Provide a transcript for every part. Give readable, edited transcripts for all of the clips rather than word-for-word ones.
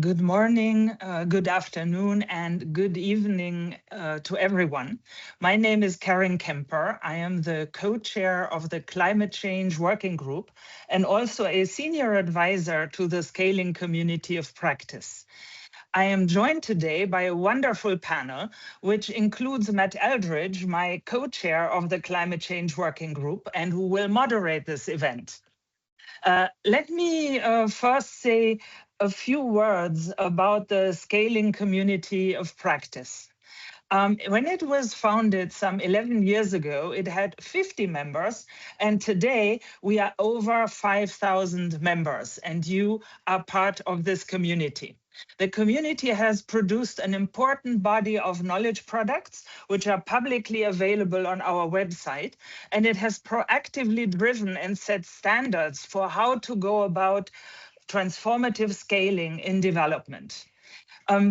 Good morning, good afternoon, and good evening to everyone. My name is Karen Kemper. I am the co-chair of the Climate Change Working Group and also a senior advisor to the Scaling Community of Practice. I am joined today by a wonderful panel, which includes Matt Eldridge, my co-chair of the Climate Change Working Group, and who will moderate this event. Let me first say a few words about the Scaling Community of Practice. When it was founded some 11 years ago, it had 50 members, and today we are over 5,000 members, and you are part of this community. The community has produced an important body of knowledge products, which are publicly available on our website, and it has proactively driven and set standards for how to go about transformative scaling in development.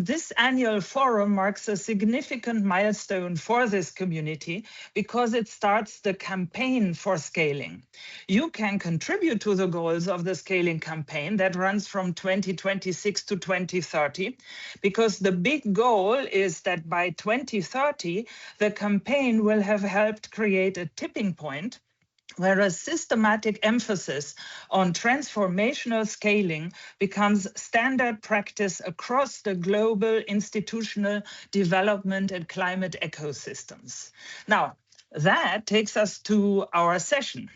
This annual forum marks a significant milestone for this community because it starts the campaign for scaling. You can contribute to the goals of the scaling campaign that runs from 2026 to 2030, because the big goal is that by 2030, the campaign will have helped create a tipping point where a systematic emphasis on transformational scaling becomes standard practice across the global institutional development and climate ecosystems. Now, that takes us to our session.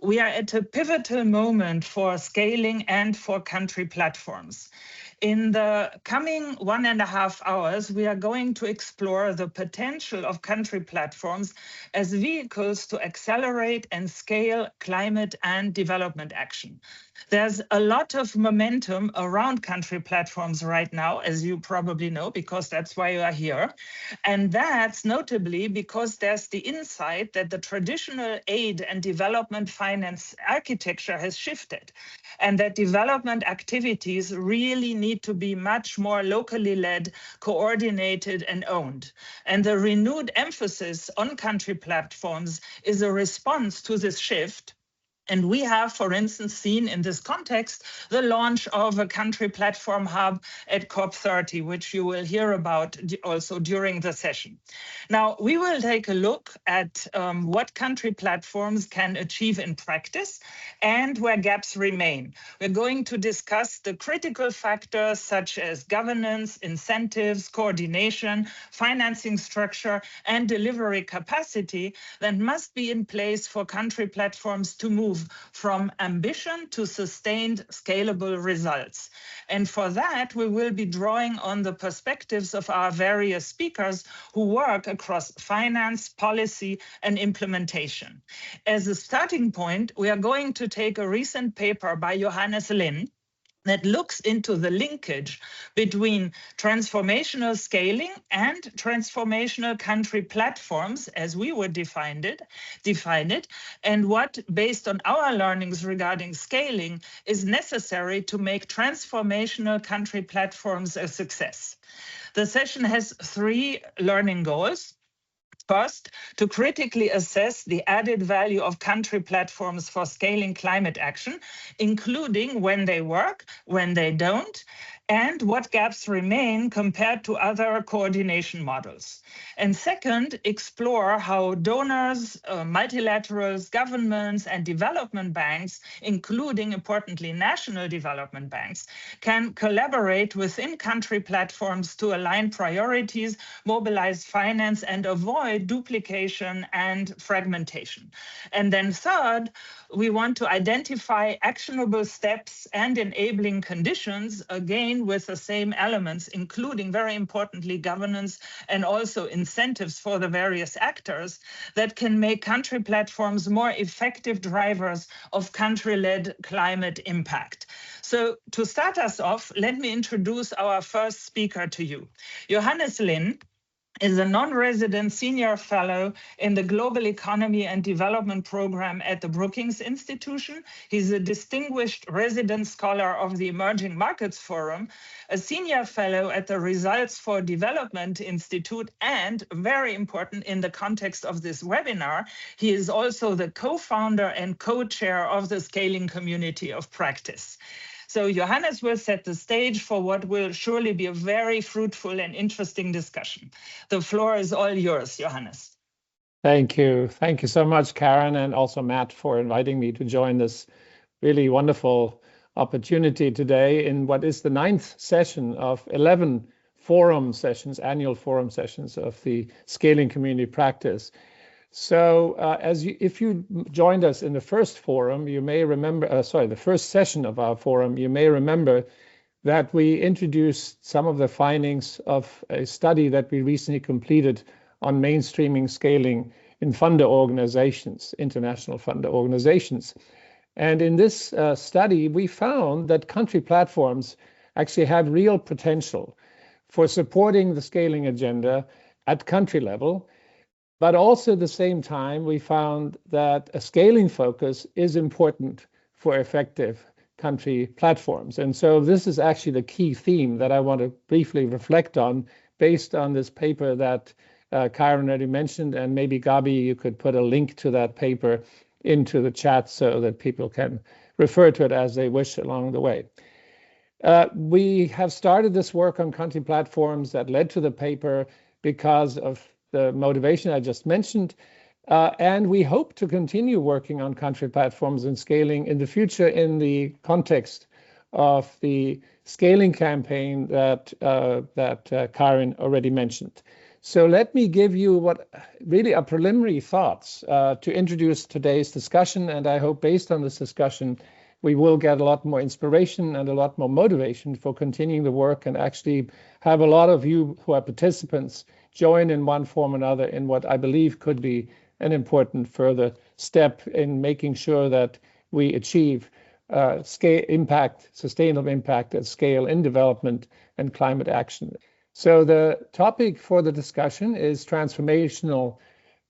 We are at a pivotal moment for scaling and for country platforms. In the coming 1.5 hours, we are going to explore the potential of country platforms as vehicles to accelerate and scale climate and development action. There's a lot of momentum around country platforms right now, as you probably know, because that's why you are here. And that's notably because there's the insight that the traditional aid and development finance architecture has shifted, and that development activities really need to be much more locally led, coordinated, and owned. And the renewed emphasis on country platforms is a response to this shift. And we have, for instance, seen in this context the launch of a country platform hub at COP30, which you will hear about also during the session. Now, we will take a look at what country platforms can achieve in practice and where gaps remain. We're going to discuss the critical factors such as governance, incentives, coordination, financing structure, and delivery capacity that must be in place for country platforms to move from ambition to sustained scalable results. And for that, we will be drawing on the perspectives of our various speakers who work across finance, policy, and implementation. As a starting point, we are going to take a recent paper by Johannes Lin that looks into the linkage between transformational scaling and transformational country platforms, as we would define it, and what, based on our learnings regarding scaling, is necessary to make transformational country platforms a success. The session has 3 learning goals. First, to critically assess the added value of country platforms for scaling climate action, including when they work, when they don't, and what gaps remain compared to other coordination models. And second, explore how donors, multilaterals, governments, and development banks, including, importantly, national development banks, can collaborate within country platforms to align priorities, mobilize finance, and avoid duplication and fragmentation. And then third, we want to identify actionable steps and enabling conditions, again, with the same elements, including, very importantly, governance and also incentives for the various actors that can make country platforms more effective drivers of country-led climate impact. So to start us off, let me introduce our first speaker to you. Johannes Lin is a non-resident senior fellow in the Global Economy and Development Program at the Brookings Institution. He's a distinguished resident scholar of the Emerging Markets Forum, a senior fellow at the Results for Development Institute, and very important in the context of this webinar, he is also the co-founder and co-chair of the Scaling Community of Practice. So Johannes will set the stage for what will surely be a very fruitful and interesting discussion. The floor is all yours, Johannes. Thank you. Thank you so much, Karen, and also Matt, for inviting me to join this really wonderful opportunity today in what is the 9th session of 11 forum sessions, annual forum sessions of the Scaling Community Practice. So if you joined us in the first forum, you may remember, the first session of our forum, you may remember that we introduced some of the findings of a study that we recently completed on mainstreaming scaling in funder organizations, international funder organizations. And in this study, we found that country platforms actually have real potential for supporting the scaling agenda at country level. But also at the same time, we found that a scaling focus is important for effective country platforms. And so this is actually the key theme that I want to briefly reflect on based on this paper that Karen already mentioned. And maybe Gabi, you could put a link to that paper into the chat so that people can refer to it as they wish along the way. We have started this work on country platforms that led to the paper because of the motivation I just mentioned. And we hope to continue working on country platforms and scaling in the future in the context of the scaling campaign that Karen already mentioned. So let me give you what really are preliminary thoughts to introduce today's discussion. And I hope based on this discussion, we will get a lot more inspiration and a lot more motivation for continuing the work and actually have a lot of you who are participants join in one form or another in what I believe could be an important further step in making sure that we achieve sustainable impact at scale in development and climate action. So the topic for the discussion is transformational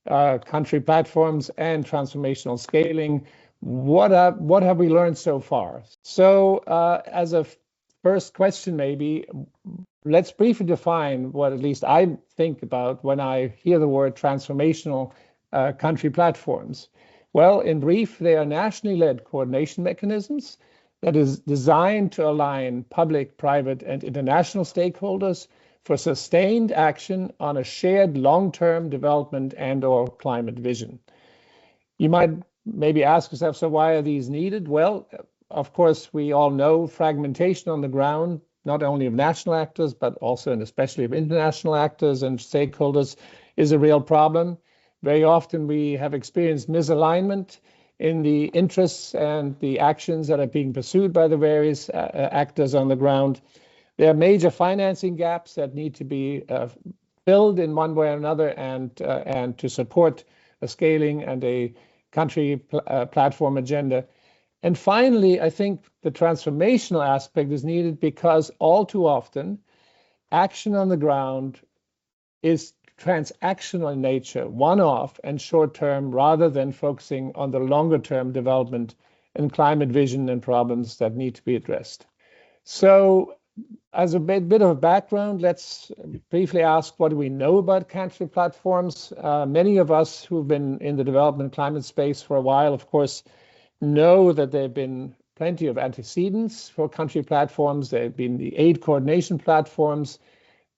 country platforms and transformational scaling. What have we learned so far? So as a first question, maybe, let's briefly define what at least I think about when I hear the word transformational country platforms. Well, in brief, they are nationally led coordination mechanisms that is designed to align public, private, and international stakeholders for sustained action on a shared long-term development and/or climate vision. You might maybe ask yourself, so why are these needed? Well, of course, we all know fragmentation on the ground, not only of national actors, but also and especially of international actors and stakeholders, is a real problem. Very often we have experienced misalignment in the interests and the actions that are being pursued by the various actors on the ground. There are major financing gaps that need to be filled in one way or another and to support a scaling and a country platform agenda. And finally, I think the transformational aspect is needed because all too often, action on the ground is transactional in nature, one-off and short-term, rather than focusing on the longer-term development and climate vision and problems that need to be addressed. So as a bit of a background, let's briefly ask, what do we know about country platforms? Many of us who've been in the development climate space for a while, of course, know that there have been plenty of antecedents for country platforms. There have been the aid coordination platforms.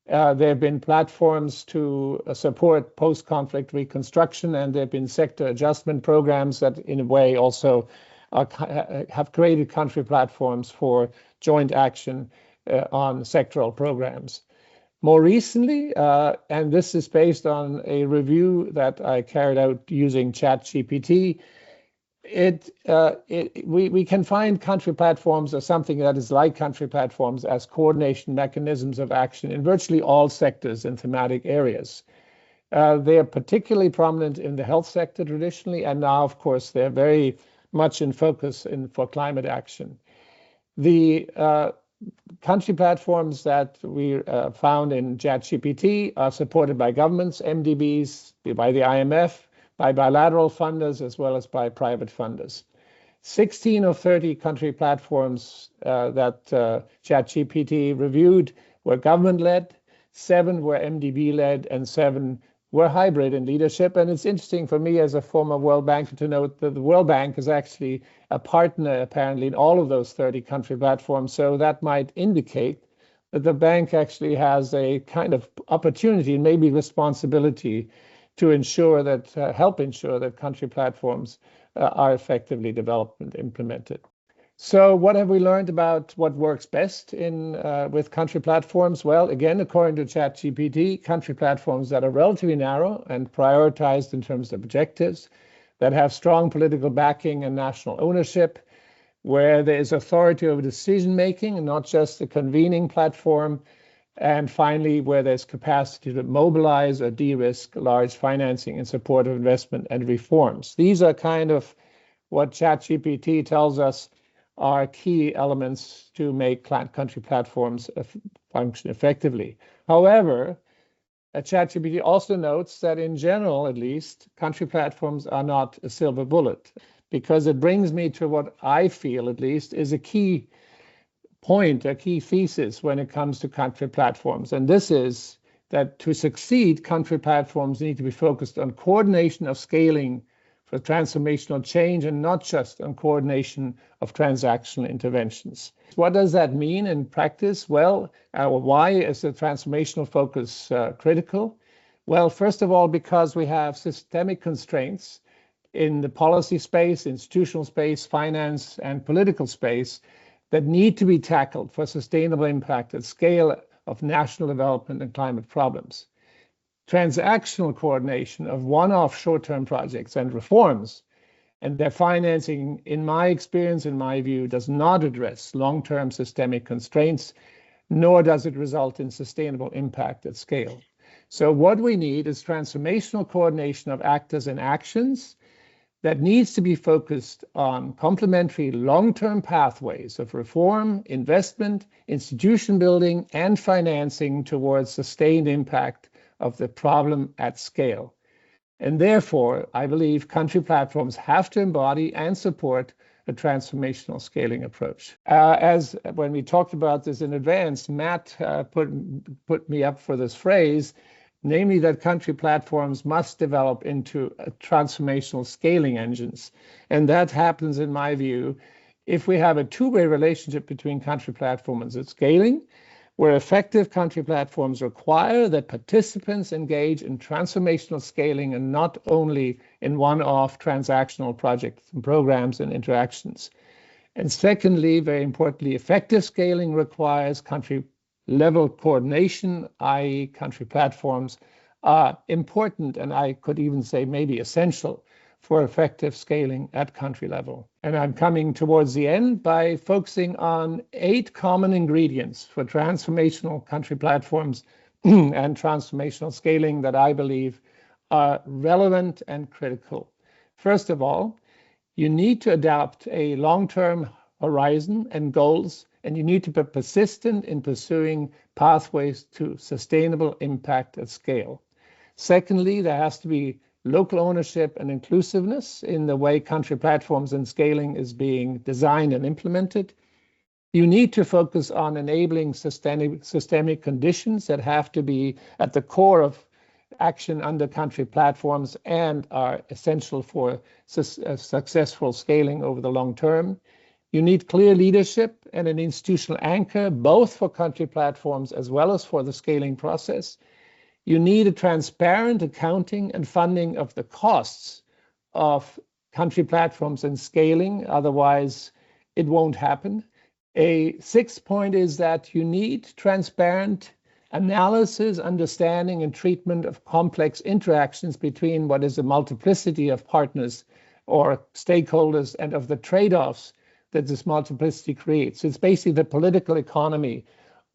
There have been platforms to support post-conflict reconstruction, and there have been sector adjustment programs that in a way also have created country platforms for joint action on sectoral programs. More recently, and this is based on a review that I carried out using ChatGPT, we can find country platforms as something that is like country platforms as coordination mechanisms of action in virtually all sectors and thematic areas. They are particularly prominent in the health sector traditionally, and now, of course, they're very much in focus for climate action. The country platforms that we found in ChatGPT are supported by governments, MDBs, by the IMF, by bilateral funders, as well as by private funders. 16 of 30 country platforms that ChatGPT reviewed were government-led, 7 were MDB-led, and 7 we're hybrid in leadership. And it's interesting for me as a former World Banker to note that the World Bank is actually a partner, apparently, in all of those 30 country platforms. So that might indicate that the bank actually has a kind of opportunity and maybe responsibility to ensure that, help ensure that country platforms are effectively developed and implemented. So what have we learned about what works best in with country platforms? Well, again, according to ChatGPT, country platforms that are relatively narrow and prioritized in terms of objectives, that have strong political backing and national ownership, where there is authority over decision making and not just a convening platform, and finally, where there's capacity to mobilize or de-risk large financing in support of investment and reforms. These are kind of what ChatGPT tells us are key elements to make country platforms function effectively. However, ChatGPT also notes that in general, at least, country platforms are not a silver bullet, because it brings me to what I feel, at least, is a key point, a key thesis when it comes to country platforms. And this is that to succeed, country platforms need to be focused on coordination of scaling for transformational change and not just on coordination of transactional interventions. What does that mean in practice? Well, why is the transformational focus critical? Well, first of all, because we have systemic constraints in the policy space, institutional space, finance, and political space that need to be tackled for sustainable impact at scale of national development and climate problems. Transactional coordination of one-off short-term projects and reforms and their financing, in my experience, in my view, does not address long-term systemic constraints, nor does it result in sustainable impact at scale. So what we need is transformational coordination of actors and actions that needs to be focused on complementary long-term pathways of reform, investment, institution building, and financing towards sustained impact of the problem at scale. And therefore, I believe country platforms have to embody and support a transformational scaling approach. As when we talked about this in advance, Matt put me up for this phrase, namely that country platforms must develop into transformational scaling engines. And that happens, in my view, if we have a two-way relationship between country platforms and scaling, where effective country platforms require that participants engage in transformational scaling and not only in one-off transactional projects and programs and interactions. And secondly, very importantly, effective scaling requires country-level coordination, i.e. country platforms are important, and I could even say maybe essential for effective scaling at country level. And I'm coming towards the end by focusing on 8 common ingredients for transformational country platforms and transformational scaling that I believe are relevant and critical. First of all, you need to adopt a long-term horizon and goals, and you need to be persistent in pursuing pathways to sustainable impact at scale. Secondly, there has to be local ownership and inclusiveness in the way country platforms and scaling is being designed and implemented. You need to focus on enabling systemic conditions that have to be at the core of action under country platforms and are essential for successful scaling over the long term. You need clear leadership and an institutional anchor, both for country platforms as well as for the scaling process. You need a transparent accounting and funding of the costs of country platforms and scaling, otherwise it won't happen. A 6th point is that you need transparent analysis, understanding, and treatment of complex interactions between what is a multiplicity of partners or stakeholders and of the trade-offs that this multiplicity creates. It's basically the political economy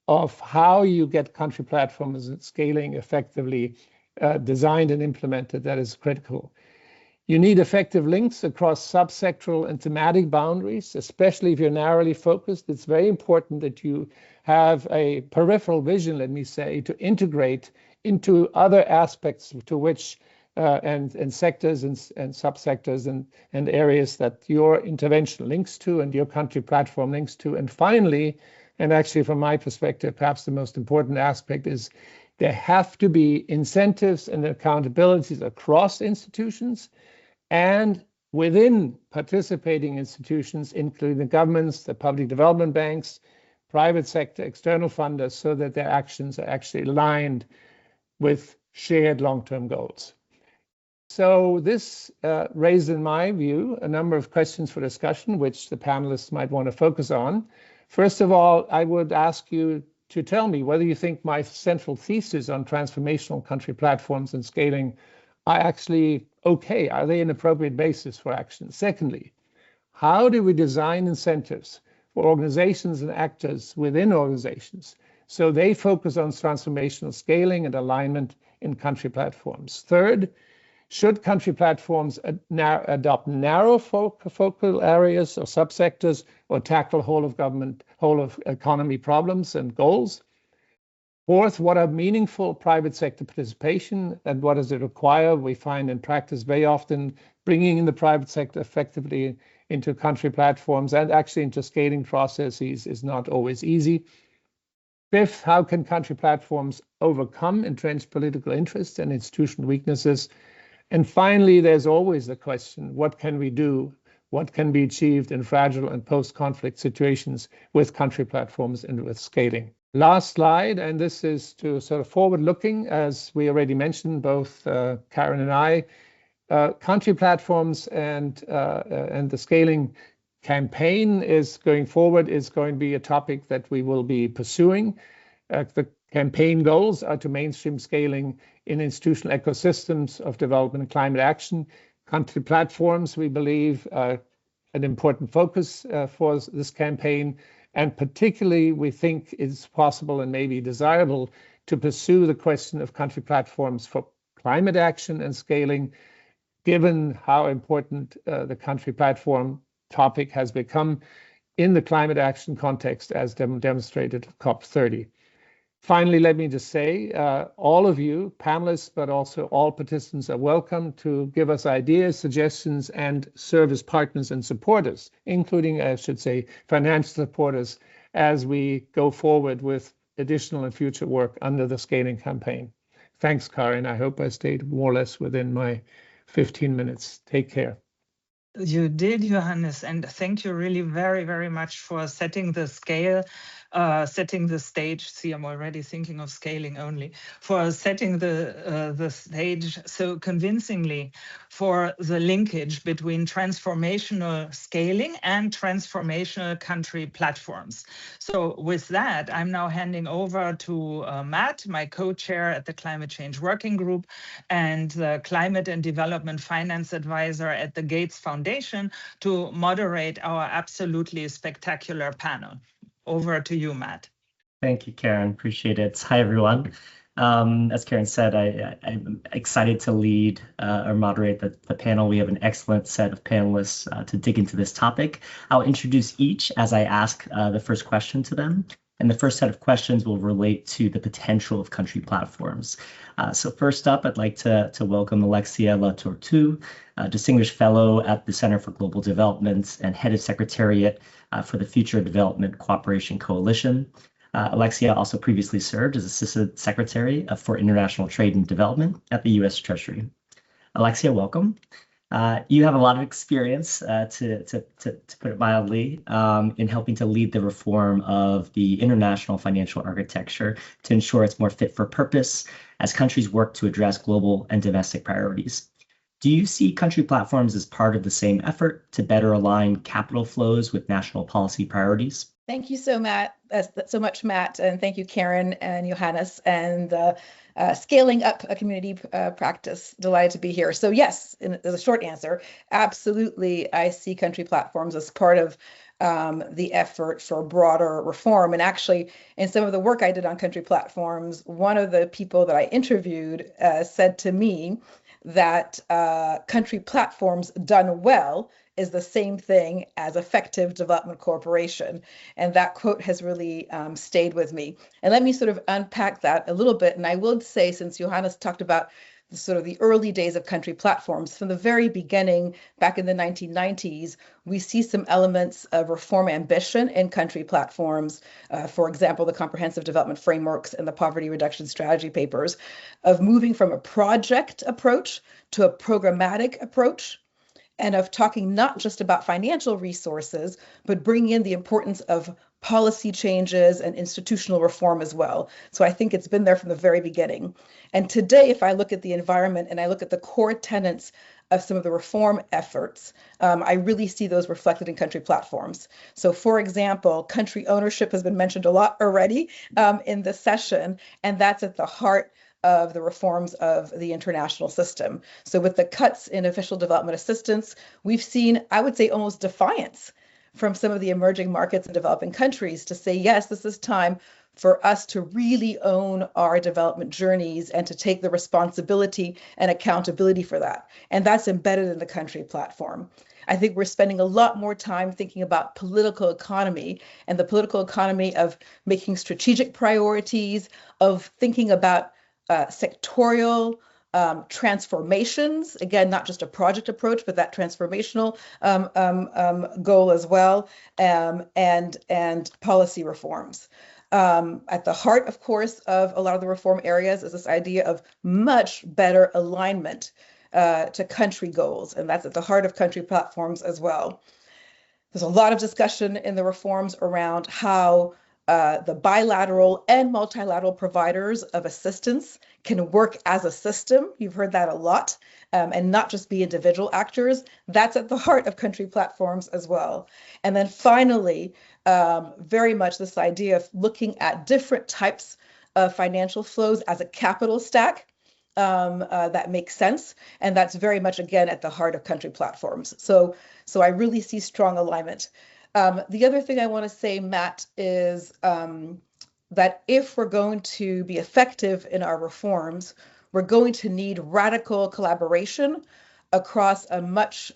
of how you get country platforms scaling effectively designed and implemented that is critical. You need effective links across subsectoral and thematic boundaries, especially if you're narrowly focused. It's very important that you have a peripheral vision, let me say, to integrate into other aspects to which and sectors and subsectors and areas that your intervention links to and your country platform links to. And finally, and actually from my perspective, perhaps the most important aspect is There have to be incentives and accountabilities across institutions and within participating institutions, including the governments, the public development banks, private sector, external funders, so that their actions are actually aligned with shared long-term goals. So this raised, in my view, a number of questions for discussion, which the panelists might want to focus on. First of all, I would ask you to tell me whether you think my central thesis on transformational country platforms and scaling are actually okay. Are they an appropriate basis for action? Secondly, how do we design incentives for organizations and actors within organizations so they focus on transformational scaling and alignment in country platforms? Third, should country platforms adopt narrow focal areas or subsectors, or tackle whole of government, whole of economy problems and goals? Fourth, what are meaningful private sector participation and what does it require? We find in practice very often bringing in the private sector effectively into country platforms and actually into scaling processes is not always easy. Fifth, how can country platforms overcome entrenched political interests and institutional weaknesses? And finally, there's always the question, what can we do? What can be achieved in fragile and post-conflict situations with country platforms and with scaling? Last slide, and this is to sort of forward-looking, as we already mentioned, both Karen and I, country platforms and the scaling campaign is going forward is going to be a topic that we will be pursuing. The campaign goals are to mainstream scaling in institutional ecosystems of development and climate action. Country platforms, we believe, are an important focus for this campaign. And particularly, we think it's possible and maybe desirable to pursue the question of country platforms for climate action and scaling, given how important the country platform topic has become in the climate action context, as demonstrated at COP30. Finally, let me just say, all of you, panelists, but also all participants are welcome to give us ideas, suggestions, and service partners and supporters, including, I should say, financial supporters, as we go forward with additional and future work under the scaling campaign. Thanks, Karin. I hope I stayed more or less within my 15 minutes. Take care. You did, Johannes, and thank you really very, very much for setting the scale, setting the stage. See, I'm already thinking of scaling only, for setting the stage so convincingly for the linkage between transformational scaling and transformational country platforms. So with that, I'm now handing over to Matt, my co-chair at the Climate Change Working Group and the Climate and Development Finance Advisor at the Gates Foundation, to moderate our absolutely spectacular panel. Over to you, Matt. Thank you, Karen. Appreciate it. Hi, everyone. As Karen said, I'm excited to lead or moderate the panel. We have an excellent set of panelists to dig into this topic. I'll introduce each as I ask the first question to them. And the first set of questions will relate to the potential of country platforms. So first up, I'd like to welcome Alexia Latortu, Distinguished Fellow at the Center for Global Development and Head of Secretariat for the Future Development Cooperation Coalition. Alexia also previously served as Assistant Secretary for International Trade and Development at the U.S. Treasury. Alexia, welcome. You have a lot of experience, to put it mildly, in helping to lead the reform of the international financial architecture to ensure it's more fit for purpose as countries work to address global and domestic priorities. Do you see country platforms as part of the same effort to better align capital flows with national policy priorities? Thank you so much, Matt, and thank you, Karen and Johannes, and scaling up a community practice. Delighted to be here. So yes, as a short answer, absolutely, I see country platforms as part of the effort for broader reform. And actually, in some of the work I did on country platforms, one of the people that I interviewed said to me that country platforms done well is the same thing as effective development cooperation. And that quote has really stayed with me. And let me sort of unpack that a little bit. And I will say, since Johannes talked about sort of the early days of country platforms, from the very beginning, back in the 1990s, we see some elements of reform ambition in country platforms. For example, the Comprehensive Development Frameworks and the Poverty Reduction Strategy papers, of moving from a project approach to a programmatic approach, and of talking not just about financial resources, but bringing in the importance of policy changes and institutional reform as well. So I think it's been there from the very beginning. And today, if I look at the environment and I look at the core tenets of some of the reform efforts, I really see those reflected in country platforms. So for example, country ownership has been mentioned a lot already in this session, and that's at the heart of the reforms of the international system. So with the cuts in official development assistance, we've seen, I would say, almost defiance from some of the emerging markets and developing countries to say, yes, this is time for us to really own our development journeys and to take the responsibility and accountability for that. And that's embedded in the country platform. I think we're spending a lot more time thinking about political economy and the political economy of making strategic priorities, of thinking about sectorial transformations, again, not just a project approach, but that transformational goal as well, and policy reforms. At the heart, of course, of a lot of the reform areas is this idea of much better alignment to country goals, and that's at the heart of country platforms as well. There's a lot of discussion in the reforms around how the bilateral and multilateral providers of assistance can work as a system. You've heard that a lot, and not just be individual actors. That's at the heart of country platforms as well. And then finally, very much this idea of looking at different types of financial flows as a capital stack that makes sense. And that's very much, again, at the heart of country platforms. So I really see strong alignment. The other thing I want to say, Matt, is that if we're going to be effective in our reforms, we're going to need radical collaboration across a much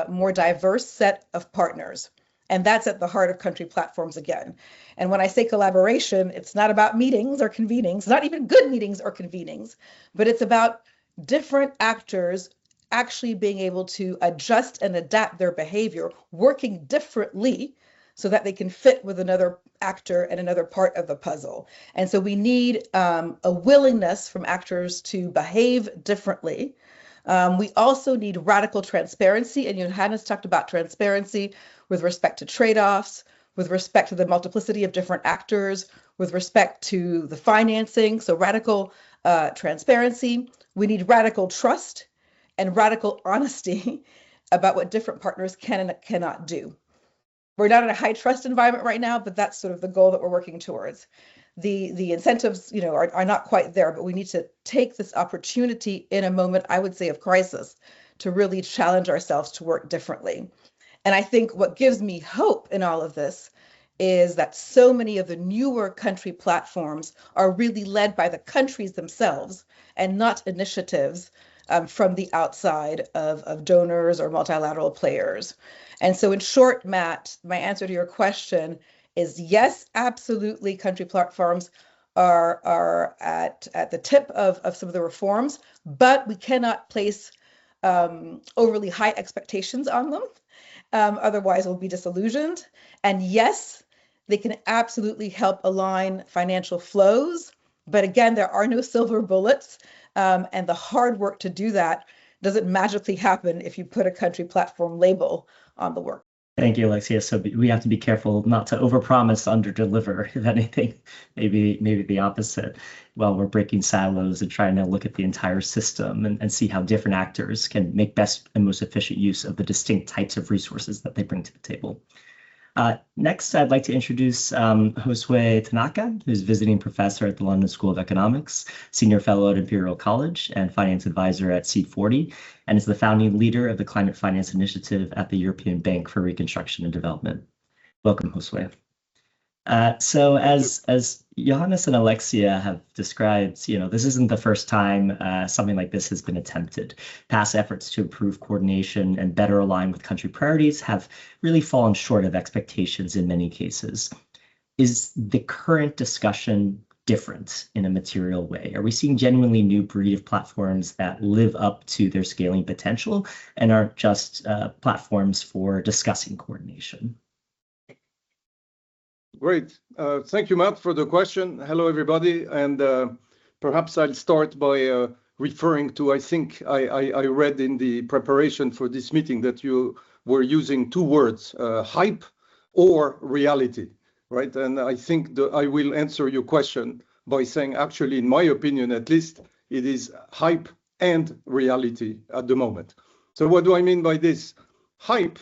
more diverse set of partners. And that's at the heart of country platforms again. And when I say collaboration, it's not about meetings or convenings, not even good meetings or convenings, but it's about different actors actually being able to adjust and adapt their behavior, working differently so that they can fit with another actor and another part of the puzzle. And so we need a willingness from actors to behave differently. We also need radical transparency, and Johannes talked about transparency with respect to trade-offs, with respect to the multiplicity of different actors, with respect to the financing, so radical transparency. We need radical trust and radical honesty about what different partners can and cannot do. We're not in a high trust environment right now, but that's sort of the goal that we're working towards. The incentives, are not quite there, but we need to take this opportunity in a moment, I would say, of crisis to really challenge ourselves to work differently. And I think what gives me hope in all of this is that so many of the newer country platforms are really led by the countries themselves and not initiatives from the outside of donors or multilateral players. And so in short, Matt, my answer to your question is yes, absolutely, country platforms are at the tip of some of the reforms, but we cannot place overly high expectations on them. Otherwise, we'll be disillusioned. And yes, they can absolutely help align financial flows. But again, there are no silver bullets. And the hard work to do that doesn't magically happen if you put a country platform label on the work. Thank you, Alexia. So we have to be careful not to overpromise, underdeliver. If anything, maybe the opposite. While we're breaking silos and trying to look at the entire system and see how different actors can make best and most efficient use of the distinct types of resources that they bring to the table. Next, I'd like to introduce Josue Tanaka, who's visiting professor at the London School of Economics, senior fellow at Imperial College, and finance advisor at Seed 40, and is the founding leader of the Climate Finance Initiative at the European Bank for Reconstruction and Development. Welcome, Josue. So as Johannes and Alexia have described, this isn't the first time something like this has been attempted. Past efforts to improve coordination and better align with country priorities have really fallen short of expectations in many cases. Is the current discussion different in a material way? Are we seeing genuinely new breed of platforms that live up to their scaling potential and aren't just platforms for discussing coordination? Great. Thank you, Matt, for the question. Hello, everybody. And perhaps I'll start by referring to, I think I read in the preparation for this meeting that you were using two words, hype or reality, right? And I think I will answer your question by saying, actually, in my opinion, at least, it is hype and reality at the moment. So what do I mean by this? Hype,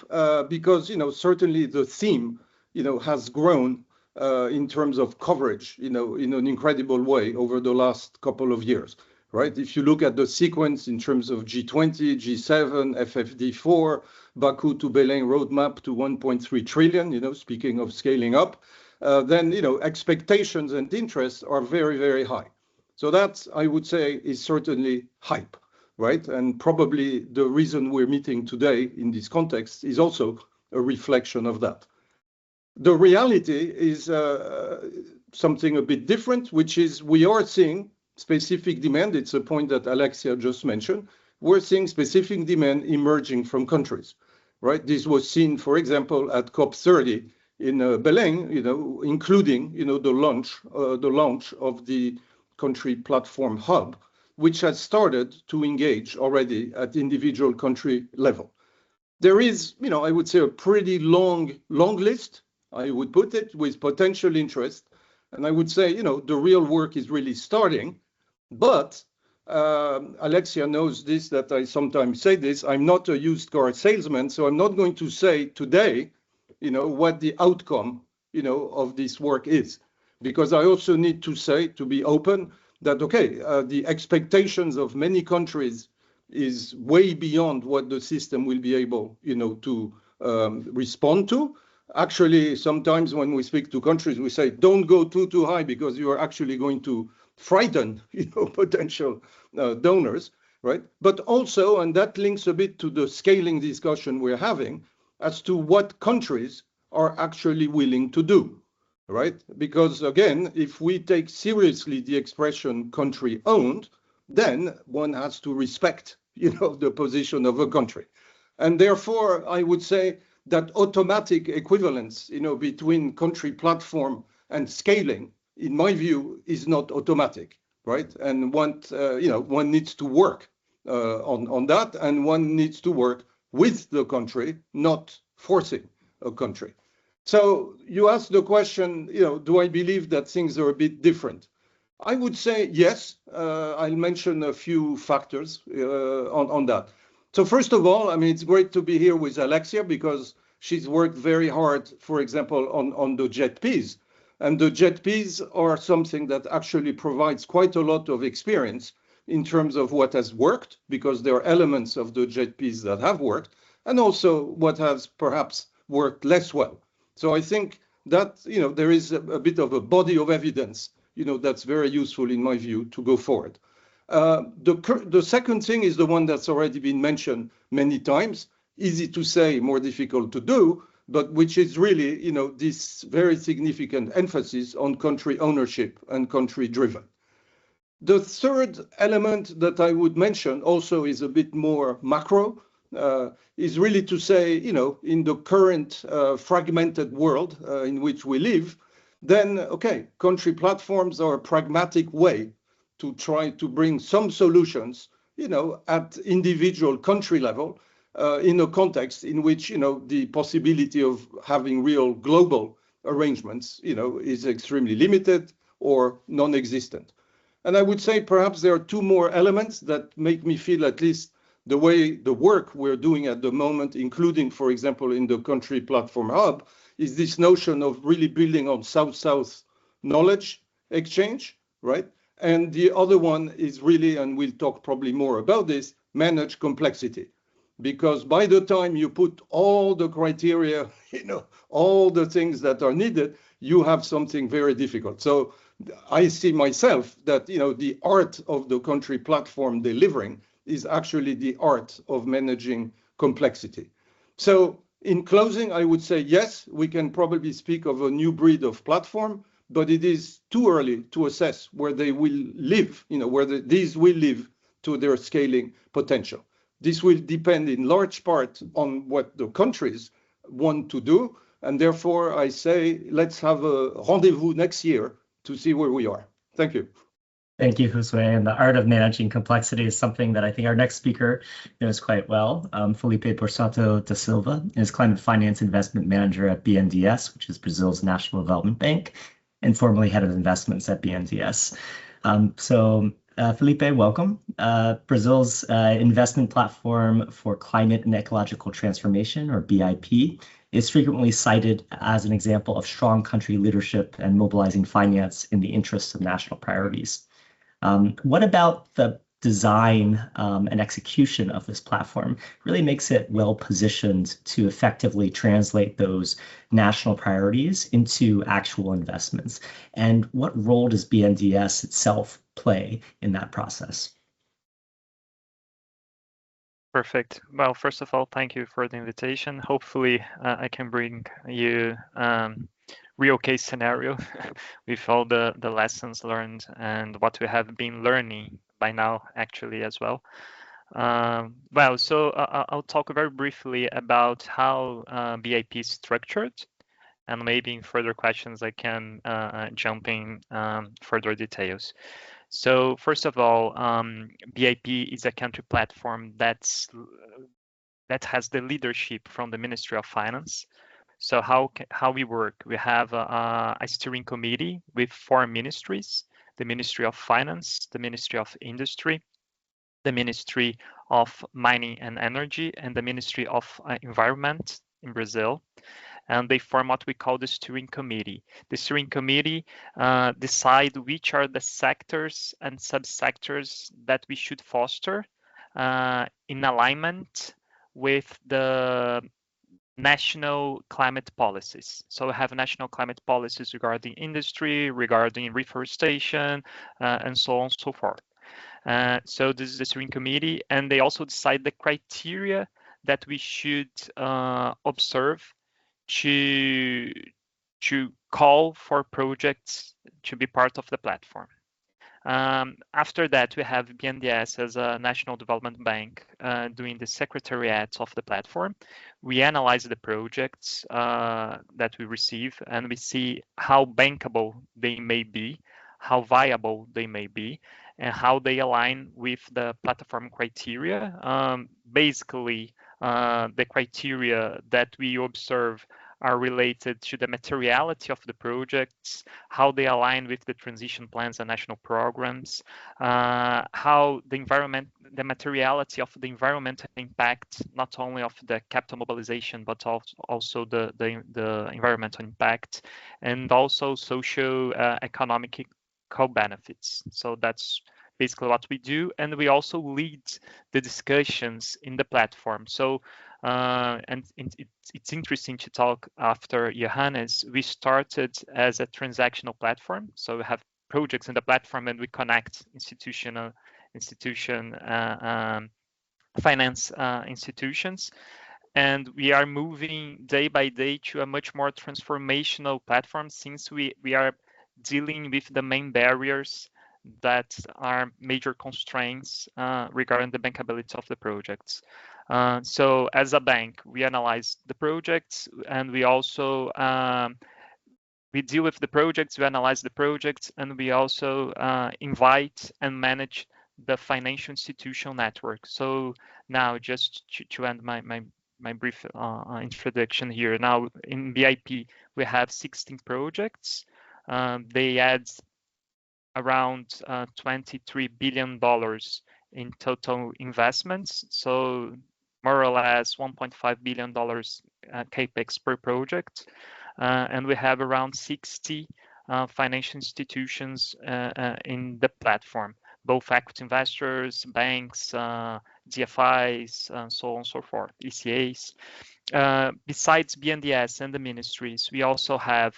because, certainly the theme, has grown in terms of coverage, in an incredible way over the last couple of years, right? If you look at the sequence in terms of G20, G7, FFD4, Baku to Belém roadmap to 1.3 trillion, speaking of scaling up, then, expectations and interests are very, very high. So that, I would say, is certainly hype, right? And probably the reason we're meeting today in this context is also a reflection of that. The reality is something a bit different, which is we are seeing specific demand. It's a point that Alexia just mentioned. We're seeing specific demand emerging from countries, right? This was seen, for example, at COP30 in Belém, including, the launch of the country platform hub, which has started to engage already at individual country level. There is, I would say, a pretty long list, I would put it, with potential interest. And I would say, the real work is really starting. But Alexia knows this, that I sometimes say this. I'm not a used car salesman, so I'm not going to say today, what the outcome, of this work is. Because I also need to say, to be open, that, okay, the expectations of many countries is way beyond what the system will be able, to respond to. Actually, sometimes when we speak to countries, we say, don't go too high because you are actually going to frighten, potential donors, right? But also, and that links a bit to the scaling discussion we're having, as to what countries are actually willing to do, right? Because again, if we take seriously the expression country owned, then one has to respect, the position of a country. And therefore, I would say that automatic equivalence, between country platform and scaling, in my view, is not automatic, right? And one needs to work on that, and one needs to work with the country, not forcing a country. So you asked the question, do I believe that things are a bit different? I would say yes. I'll mention a few factors on that. So first of all, it's great to be here with Alexia because she's worked very hard, for example, on the JETPs. And the JETPs are something that actually provides quite a lot of experience in terms of what has worked, because there are elements of the JETPs that have worked, and also what has perhaps worked less well. So I think that, there is a bit of a body of evidence, that's very useful in my view to go forward. The second thing is the one that's already been mentioned many times, easy to say, more difficult to do, but which is really, this very significant emphasis on country ownership and country driven. The third element that I would mention also is a bit more macro, is really to say, in the current fragmented world in which we live, then, okay, country platforms are a pragmatic way to try to bring some solutions, at individual country level, in a context in which, the possibility of having real global arrangements, is extremely limited or non-existent. And I would say perhaps there are two more elements that make me feel, at least the way the work we're doing at the moment, including, for example, in the country platform hub, is this notion of really building on South-South knowledge exchange, right? And the other one is really, and we'll talk probably more about this, manage complexity. Because by the time you put all the criteria, all the things that are needed, you have something very difficult. So I see myself that, the art of the country platform delivering is actually the art of managing complexity. So in closing, I would say, yes, we can probably speak of a new breed of platform, but it is too early to assess where they will live, where these will live to their scaling potential. This will depend in large part on what the countries want to do. And therefore, I say, let's have a rendezvous next year to see where we are. Thank you. Thank you, Josue. And the art of managing complexity is something that I think our next speaker knows quite well. Felipe Borsato da Silva is Climate Finance Investment Manager at BNDES, which is Brazil's National Development Bank, and formerly Head of Investments at BNDES. Felipe, welcome. Brazil's investment platform for climate and ecological transformation, or BIP, is frequently cited as an example of strong country leadership and mobilizing finance in the interests of national priorities. What about the design and execution of this platform really makes it well positioned to effectively translate those national priorities into actual investments? And what role does BNDES itself play in that process? Perfect. Well, first of all, thank you for the invitation. Hopefully, I can bring you real case scenario with all the lessons learned and what we have been learning by now, actually, as well. So I'll talk very briefly about how BIP is structured, and maybe in further questions I can jump in further details. So first of all, BIP is a country platform that has the leadership from the Ministry of Finance. So how we work? We have a steering committee with 4 ministries: the Ministry of Finance, the Ministry of Industry, the Ministry of Mining and Energy, and the Ministry of Environment in Brazil. And they form what we call the steering committee. The steering committee decide which are the sectors and subsectors that we should foster in alignment with the national climate policies. So we have national climate policies regarding industry, regarding reforestation, and so on and so forth. So this is the steering committee, and they also decide the criteria that we should observe to call for projects to be part of the platform. After that, we have BNDES as a national development bank doing the secretariat of the platform. We analyze the projects that we receive, and we see how bankable they may be, how viable they may be, and how they align with the platform criteria. Basically, the criteria that we observe are related to the materiality of the projects, how they align with the transition plans and national programs, how the materiality of the environmental impact, not only of the capital mobilization, but also the environmental impact, and also socio-economic co-benefits. So that's basically what we do, and we also lead the discussions in the platform. So and it's interesting to talk after Johannes. We started as a transactional platform, so we have projects in the platform, and we connect finance institutions, and we are moving day by day to a much more transformational platform, since we are dealing with the main barriers that are major constraints regarding the bankability of the projects. So as a bank, we analyze the projects, and we also we deal with the projects, we analyze the projects, and we also invite and manage the financial institutional network. So now, just to end my brief introduction here, now in BIP, we have 16 projects. They add around $23 billion in total investments. So more or less $1.5 billion capex per project. And we have around 60 financial institutions in the platform, both equity investors, banks, DFIs, so on and so forth, ECAs. Besides BNDES and the ministries, we also have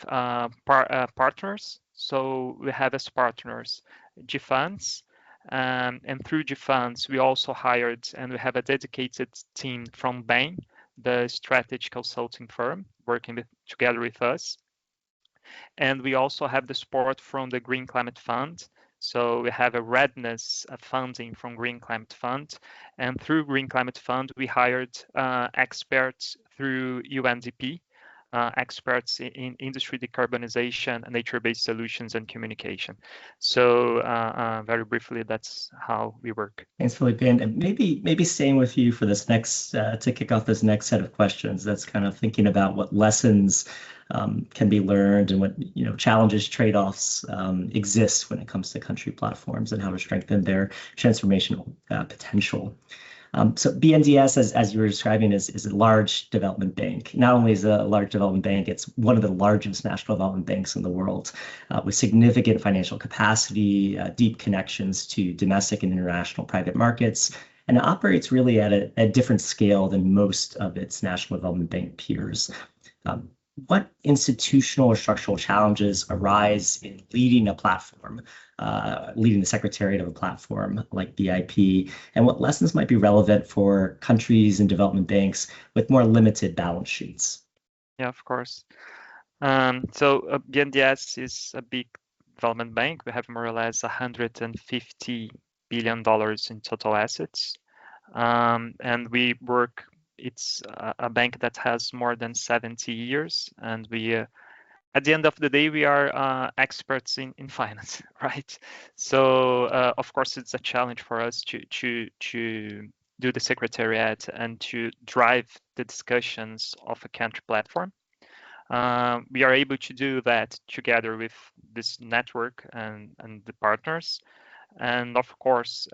partners. So we have as partners G-Funds, and through G-Funds, we also hired, and we have a dedicated team from Bain, the strategy consulting firm, working together with us. And we also have the support from the Green Climate Fund. So we have a readiness funding from Green Climate Fund. And through Green Climate Fund, we hired experts through UNDP, experts in industry decarbonization, nature-based solutions, and communication. So very briefly, that's how we work. Thanks, Felipe. And maybe staying with you for this next, to kick off this next set of questions, that's kind of thinking about what lessons can be learned and what challenges, trade-offs exist when it comes to country platforms and how to strengthen their transformational potential. So BNDES, as you were describing, is a large development bank. Not only is it a large development bank, it's one of the largest national development banks in the world, with significant financial capacity, deep connections to domestic and international private markets, and it operates really at a different scale than most of its national development bank peers. What institutional or structural challenges arise in leading a platform, leading the secretariat of a platform like BIP, and what lessons might be relevant for countries and development banks with more limited balance sheets? Yeah, of course. So BNDES is a big development bank. We have more or less $150 billion in total assets. And we work, it's a bank that has more than 70 years. And we, at the end of the day, we are experts in finance, right? So of course, it's a challenge for us to do the secretariat and to drive the discussions of a country platform. We are able to do that together with this network and the partners. And of course,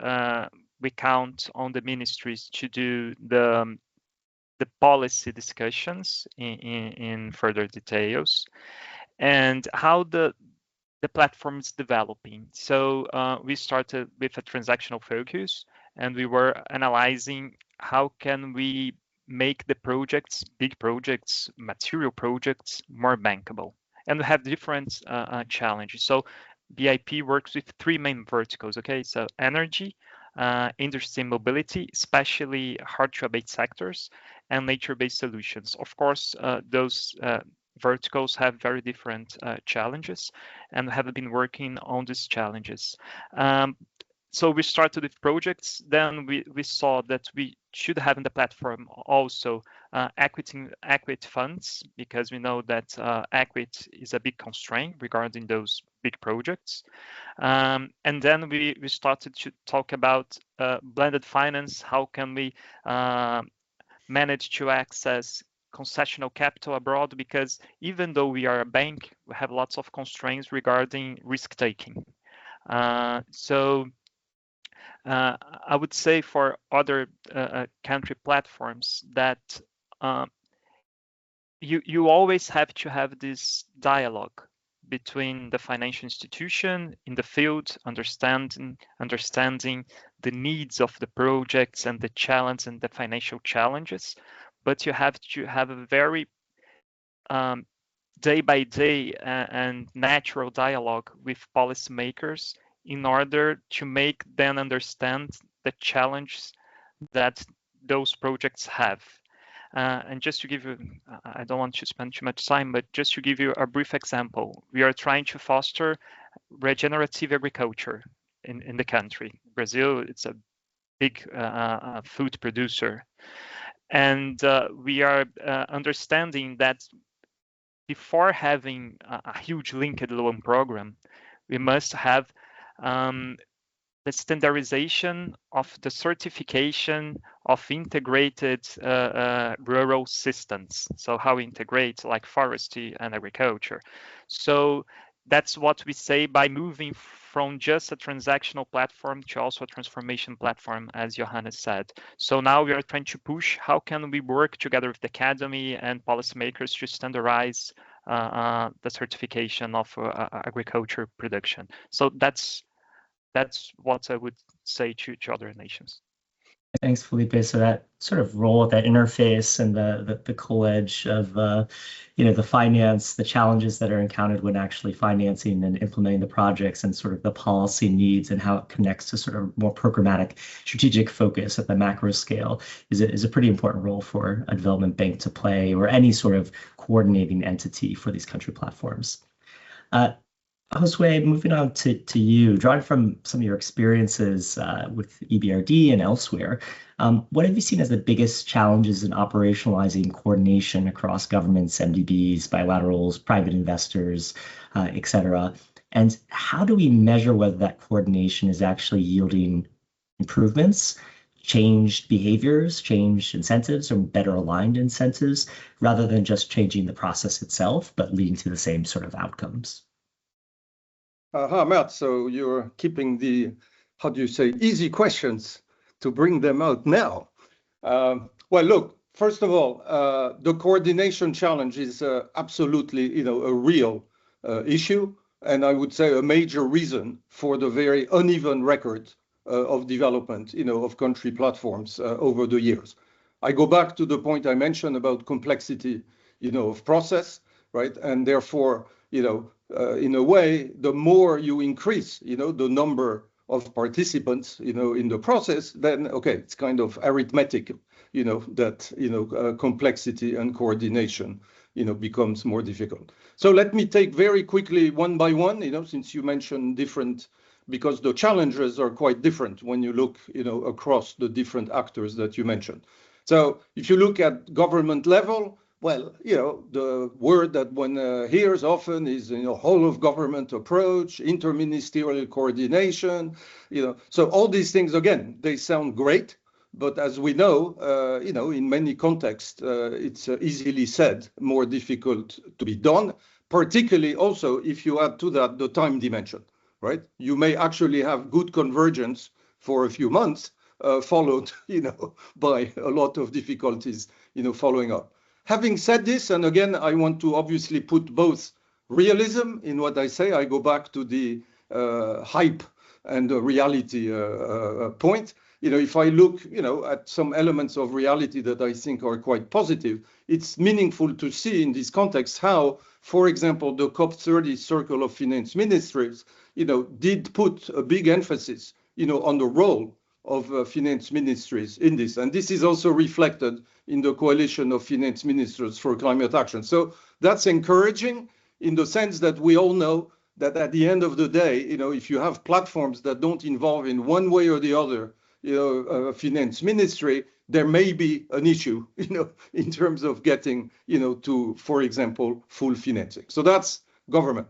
we count on the ministries to do the policy discussions in further details, and how the platform is developing. So we started with a transactional focus, and we were analyzing how can we make the projects, big projects, material projects, more bankable. And we have different challenges. So BIP works with three main verticals, okay? So energy, industry and mobility, especially hard to abate sectors, and nature-based solutions. Of course, those verticals have very different challenges, and have been working on these challenges. So we started with projects, then we saw that we should have in the platform also equity funds, because we know that equity is a big constraint regarding those big projects. And then we started to talk about blended finance. How can we manage to access concessional capital abroad? Because even though we are a bank, we have lots of constraints regarding risk-taking. So I would say for other country platforms that you always have to have this dialogue between the financial institution in the field, understanding the needs of the projects and the challenge and the financial challenges. But you have to have a very day-by-day and natural dialogue with policymakers in order to make them understand the challenges that those projects have. And just to give you, I don't want to spend too much time, but just to give you a brief example, we are trying to foster regenerative agriculture in the country. Brazil, it's a big food producer. And we are understanding that before having a huge linked loan program, we must have the standardization of the certification of integrated rural systems. So how we integrate like forestry and agriculture. So that's what we say by moving from just a transactional platform to also a transformation platform, as Johannes said. So now we are trying to push how can we work together with the academy and policymakers to standardize the certification of agriculture production. So that's what I would say to other nations. Thanks, Felipe. So that sort of role, that interface, and the cool edge of the finance, the challenges that are encountered when actually financing and implementing the projects, and sort of the policy needs and how it connects to sort of more programmatic strategic focus at the macro scale is a pretty important role for a development bank to play, or any sort of coordinating entity for these country platforms. Josue, moving on to you, drawing from some of your experiences with EBRD and elsewhere, what have you seen as the biggest challenges in operationalizing coordination across governments, MDBs, bilaterals, private investors, et cetera? And how do we measure whether that coordination is actually yielding improvements, changed behaviors, changed incentives, or better aligned incentives, rather than just changing the process itself, but leading to the same sort of outcomes? Matt, so you're keeping the, how do you say, easy questions to bring them out now. Well, look, first of all, the coordination challenge is absolutely, a real issue, and I would say a major reason for the very uneven record of development, of country platforms over the years. I go back to the point I mentioned about complexity, of process, right? And therefore, in a way, the more you increase, the number of participants, in the process, then, okay, it's kind of arithmetic, that, complexity and coordination, becomes more difficult. So let me take very quickly one by one, since you mentioned different, because the challenges are quite different when you look, across the different actors that you mentioned. So if you look at government level, well, the word that one hears often is, whole of government approach, interministerial coordination, so all these things, again, they sound great, but as we know, in many contexts, it's easily said, more difficult to be done, particularly also if you add to that the time dimension, right? You may actually have good convergence for a few months, followed, by a lot of difficulties, following up. Having said this, and again, I want to obviously put both realism in what I say. I go back to the hype and the reality point. If I look, at some elements of reality that I think are quite positive, it's meaningful to see in this context how, for example, the COP30 Circle of Finance Ministries, did put a big emphasis, on the role of finance ministries in this. And this is also reflected in the Coalition of Finance Ministers for Climate Action. So that's encouraging in the sense that we all know that at the end of the day, if you have platforms that don't involve in one way or the other, finance ministry, there may be an issue, in terms of getting, to, for example, full financing. So that's government.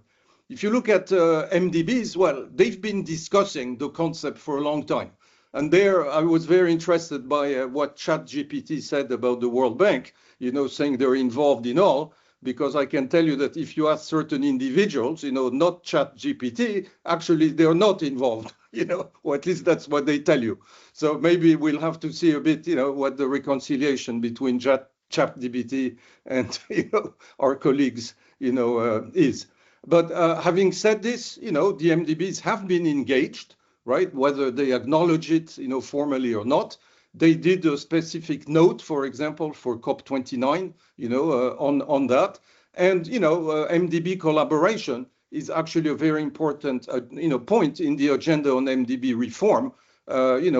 If you look at MDBs, well, they've been discussing the concept for a long time. And there, I was very interested by what ChatGPT said about the World Bank, saying they're involved in all, because I can tell you that if you ask certain individuals, not ChatGPT, actually they're not involved, or at least that's what they tell you. So maybe we'll have to see a bit, what the reconciliation between ChatGPT and, our colleagues, is. But having said this, the MDBs have been engaged, right? Whether they acknowledge it, formally or not. They did a specific note, for example, for COP29, on that. And, MDB collaboration is actually a very important, point in the agenda on MDB reform,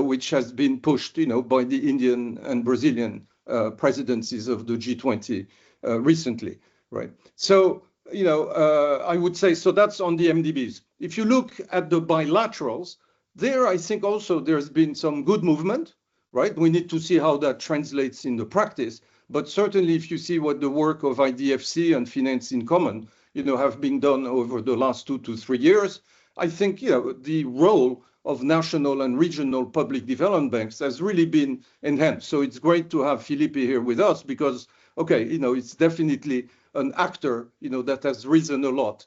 which has been pushed, by the Indian and Brazilian presidencies of the G20 recently, right? So, I would say, so that's on the MDBs. If you look at the bilaterals, there, I think also there's been some good movement, right? We need to see how that translates in the practice. But certainly, if you see what the work of IDFC and Finance in Common, have been done over the last 2 to 3 years, I think, the role of national and regional public development banks has really been enhanced. So it's great to have Felipe here with us because, okay, it's definitely an actor, that has risen a lot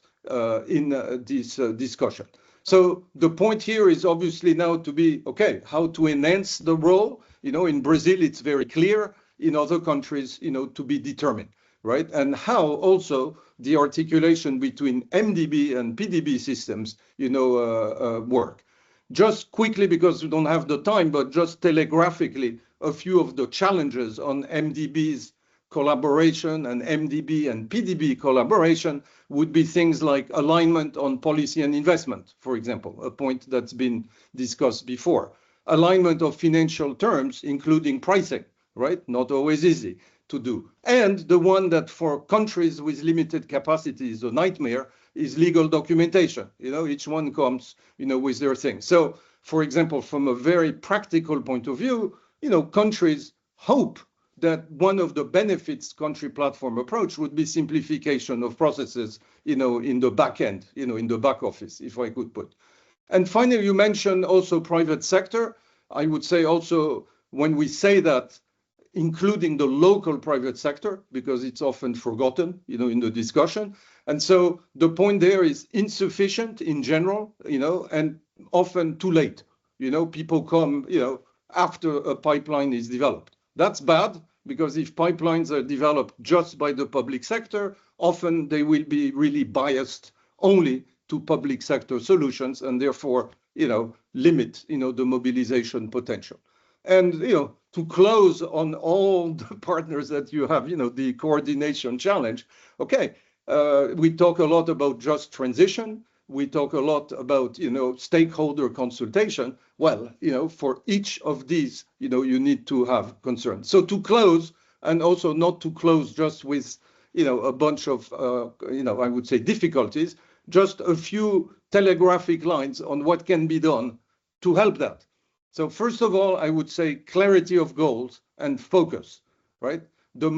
in this discussion. So the point here is obviously now to be, okay, how to enhance the role. In Brazil, it's very clear. In other countries, to be determined, right? And how also the articulation between MDB and PDB systems, work. Just quickly, because we don't have the time, but just telegraphically, a few of the challenges on MDB's collaboration and MDB and PDB collaboration would be things like alignment on policy and investment, for example, a point that's been discussed before. Alignment of financial terms, including pricing, right? Not always easy to do. And the one that for countries with limited capacity is a nightmare, is legal documentation. Each one comes, with their thing. So, for example, from a very practical point of view, countries hope that one of the benefits country platform approach would be simplification of processes, in the back end, in the back office, if I could put. And finally, you mentioned also private sector. I would say also when we say that, including the local private sector, because it's often forgotten, in the discussion. And so the point there is insufficient in general, and often too late. People come, after a pipeline is developed. That's bad, because if pipelines are developed just by the public sector, often they will be really biased only to public sector solutions, and therefore, limit, the mobilization potential. And, to close on all the partners that you have, the coordination challenge. Okay, we talk a lot about just transition. We talk a lot about, stakeholder consultation. Well, for each of these, you need to have concern. So to close, and also not to close just with, a bunch of, I would say difficulties, just a few telegraphic lines on what can be done to help that. So first of all, I would say clarity of goals and focus, right? The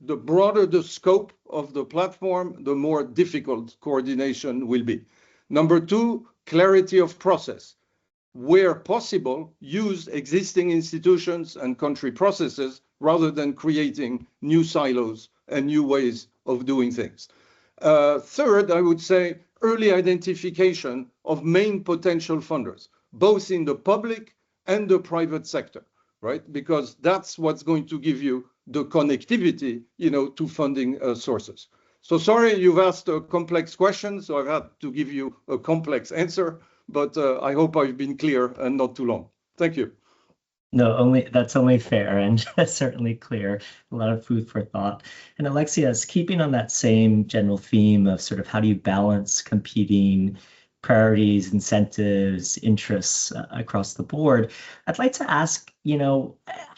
broader the scope of the platform, the more difficult coordination will be. Number two, clarity of process. Where possible, use existing institutions and country processes rather than creating new silos and new ways of doing things. Third, I would say early identification of main potential funders, both in the public and the private sector, right? Because that's what's going to give you the connectivity, to funding sources. So sorry, you've asked a complex question, so I've had to give you a complex answer, but I hope I've been clear and not too long. Thank you. No, that's only fair and certainly clear. A lot of food for thought. And Alexios, keeping on that same general theme of sort of how do you balance competing priorities, incentives, interests across the board, I'd like to ask,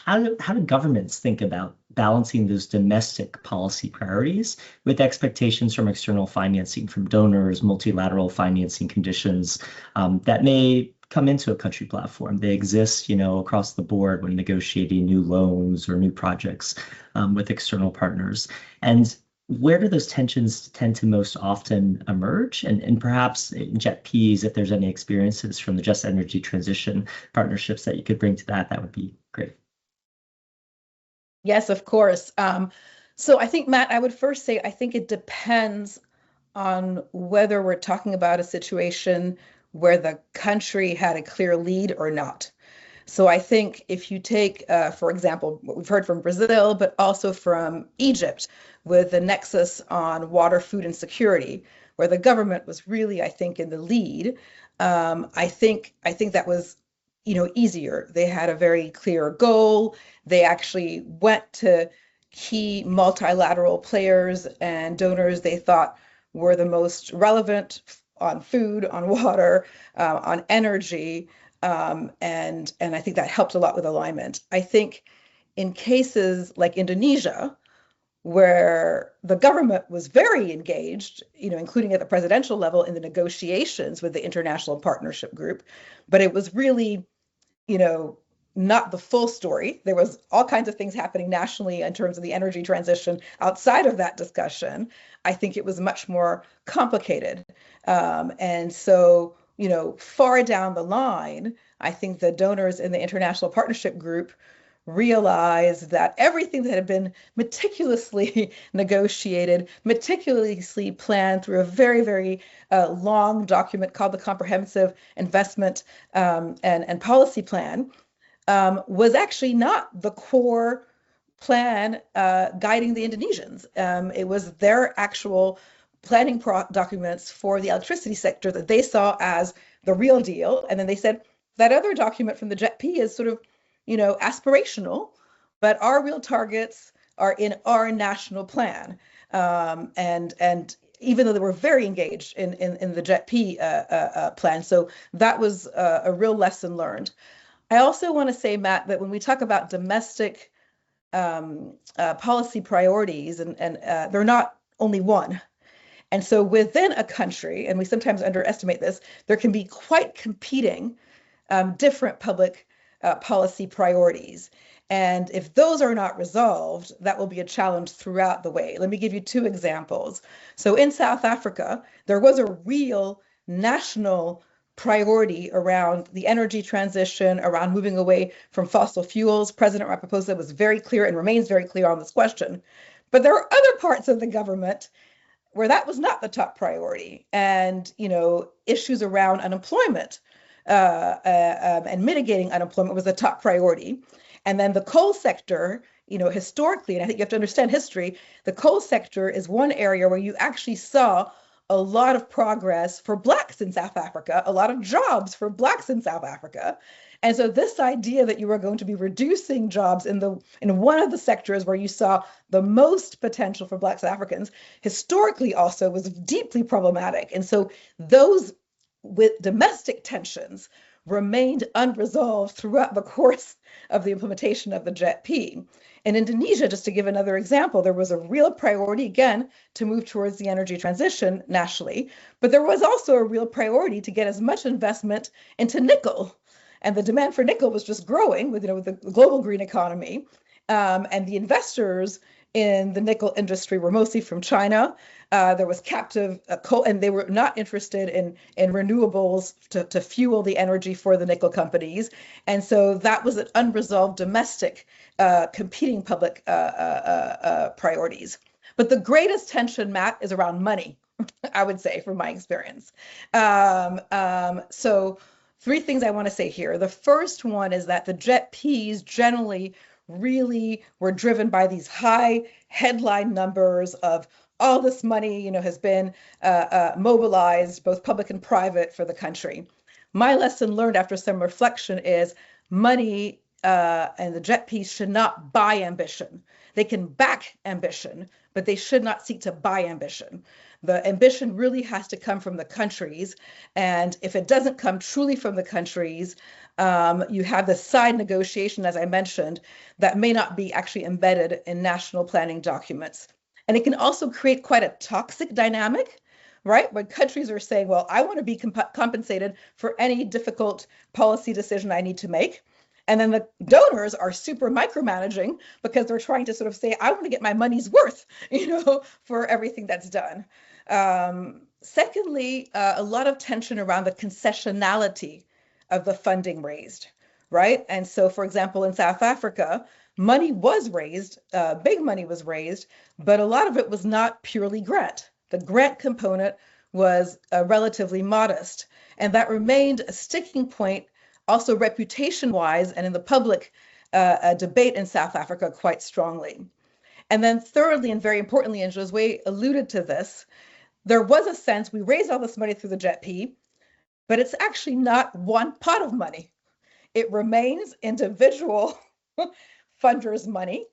how do governments think about balancing those domestic policy priorities with expectations from external financing from donors, multilateral financing conditions that may come into a country platform? They exist, across the board when negotiating new loans or new projects with external partners. And where do those tensions tend to most often emerge? And perhaps in JETPs, if there's any experiences from the Just Energy Transition partnerships that you could bring to that would be great. Yes, of course. So I think, Matt, I would first say, I think it depends on whether we're talking about a situation where the country had a clear lead or not. So I think if you take, for example, what we've heard from Brazil, but also from Egypt with the nexus on water, food, and security, where the government was really, I think, in the lead, I think that was, easier. They had a very clear goal. They actually went to key multilateral players and donors they thought were the most relevant on food, on water, on energy. And I think that helped a lot with alignment. I think in cases like Indonesia, where the government was very engaged, including at the presidential level in the negotiations with the International Partnership Group, but it was really, not the full story. There was all kinds of things happening nationally in terms of the energy transition outside of that discussion. I think it was much more complicated. And so, far down the line, I think the donors in the International Partnership Group realized that everything that had been meticulously negotiated, meticulously planned through a very, very long document called the Comprehensive Investment and Policy Plan was actually not the core plan guiding the Indonesians. It was their actual planning documents for the electricity sector that they saw as the real deal. And then they said that other document from the JETP is sort of, aspirational, but our real targets are in our national plan. And even though they were very engaged in the JETP plan, so that was a real lesson learned. I also want to say, Matt, that when we talk about domestic policy priorities, and they're not only one. And so within a country, and we sometimes underestimate this, there can be quite competing different public policy priorities. And if those are not resolved, that will be a challenge throughout the way. Let me give you two examples. So in South Africa, there was a real national priority around the energy transition, around moving away from fossil fuels. President Ramaphosa was very clear and remains very clear on this question. But there are other parts of the government where that was not the top priority. And, issues around unemployment and mitigating unemployment was the top priority. And then the coal sector, historically, and I think you have to understand history, the coal sector is one area where you actually saw a lot of progress for Blacks in South Africa, a lot of jobs for Blacks in South Africa. And so this idea that you were going to be reducing jobs in one of the sectors where you saw the most potential for Black South Africans, historically also was deeply problematic. And so those with domestic tensions remained unresolved throughout the course of the implementation of the JET-P. In Indonesia, just to give another example, there was a real priority, again, to move towards the energy transition nationally, but there was also a real priority to get as much investment into nickel. And the demand for nickel was just growing with the global green economy. And the investors in the nickel industry were mostly from China. There was captive coal, and they were not interested in renewables to fuel the energy for the nickel companies. And so that was an unresolved domestic competing public priorities. But the greatest tension, Matt, is around money, I would say, from my experience. So three things I want to say here. The first one is that the JET-Ps generally really were driven by these high headline numbers of all this money, has been mobilized, both public and private, for the country. My lesson learned after some reflection is money and the JET-Ps should not buy ambition. They can back ambition, but they should not seek to buy ambition. The ambition really has to come from the countries. And if it doesn't come truly from the countries, you have the side negotiation, as I mentioned, that may not be actually embedded in national planning documents. And it can also create quite a toxic dynamic, right? When countries are saying, well, I want to be compensated for any difficult policy decision I need to make. And then the donors are super micromanaging because they're trying to sort of say, I want to get my money's worth, for everything that's done. Secondly, a lot of tension around the concessionality of the funding raised, right? And so, for example, in South Africa, money was raised, big money was raised, but a lot of it was not purely grant. The grant component was relatively modest, and that remained a sticking point also reputation-wise and in the public debate in South Africa quite strongly. And then thirdly, and very importantly, and Josue alluded to this, there was a sense we raised all this money through the JET-P, but it's actually not one pot of money. It remains individual funders' money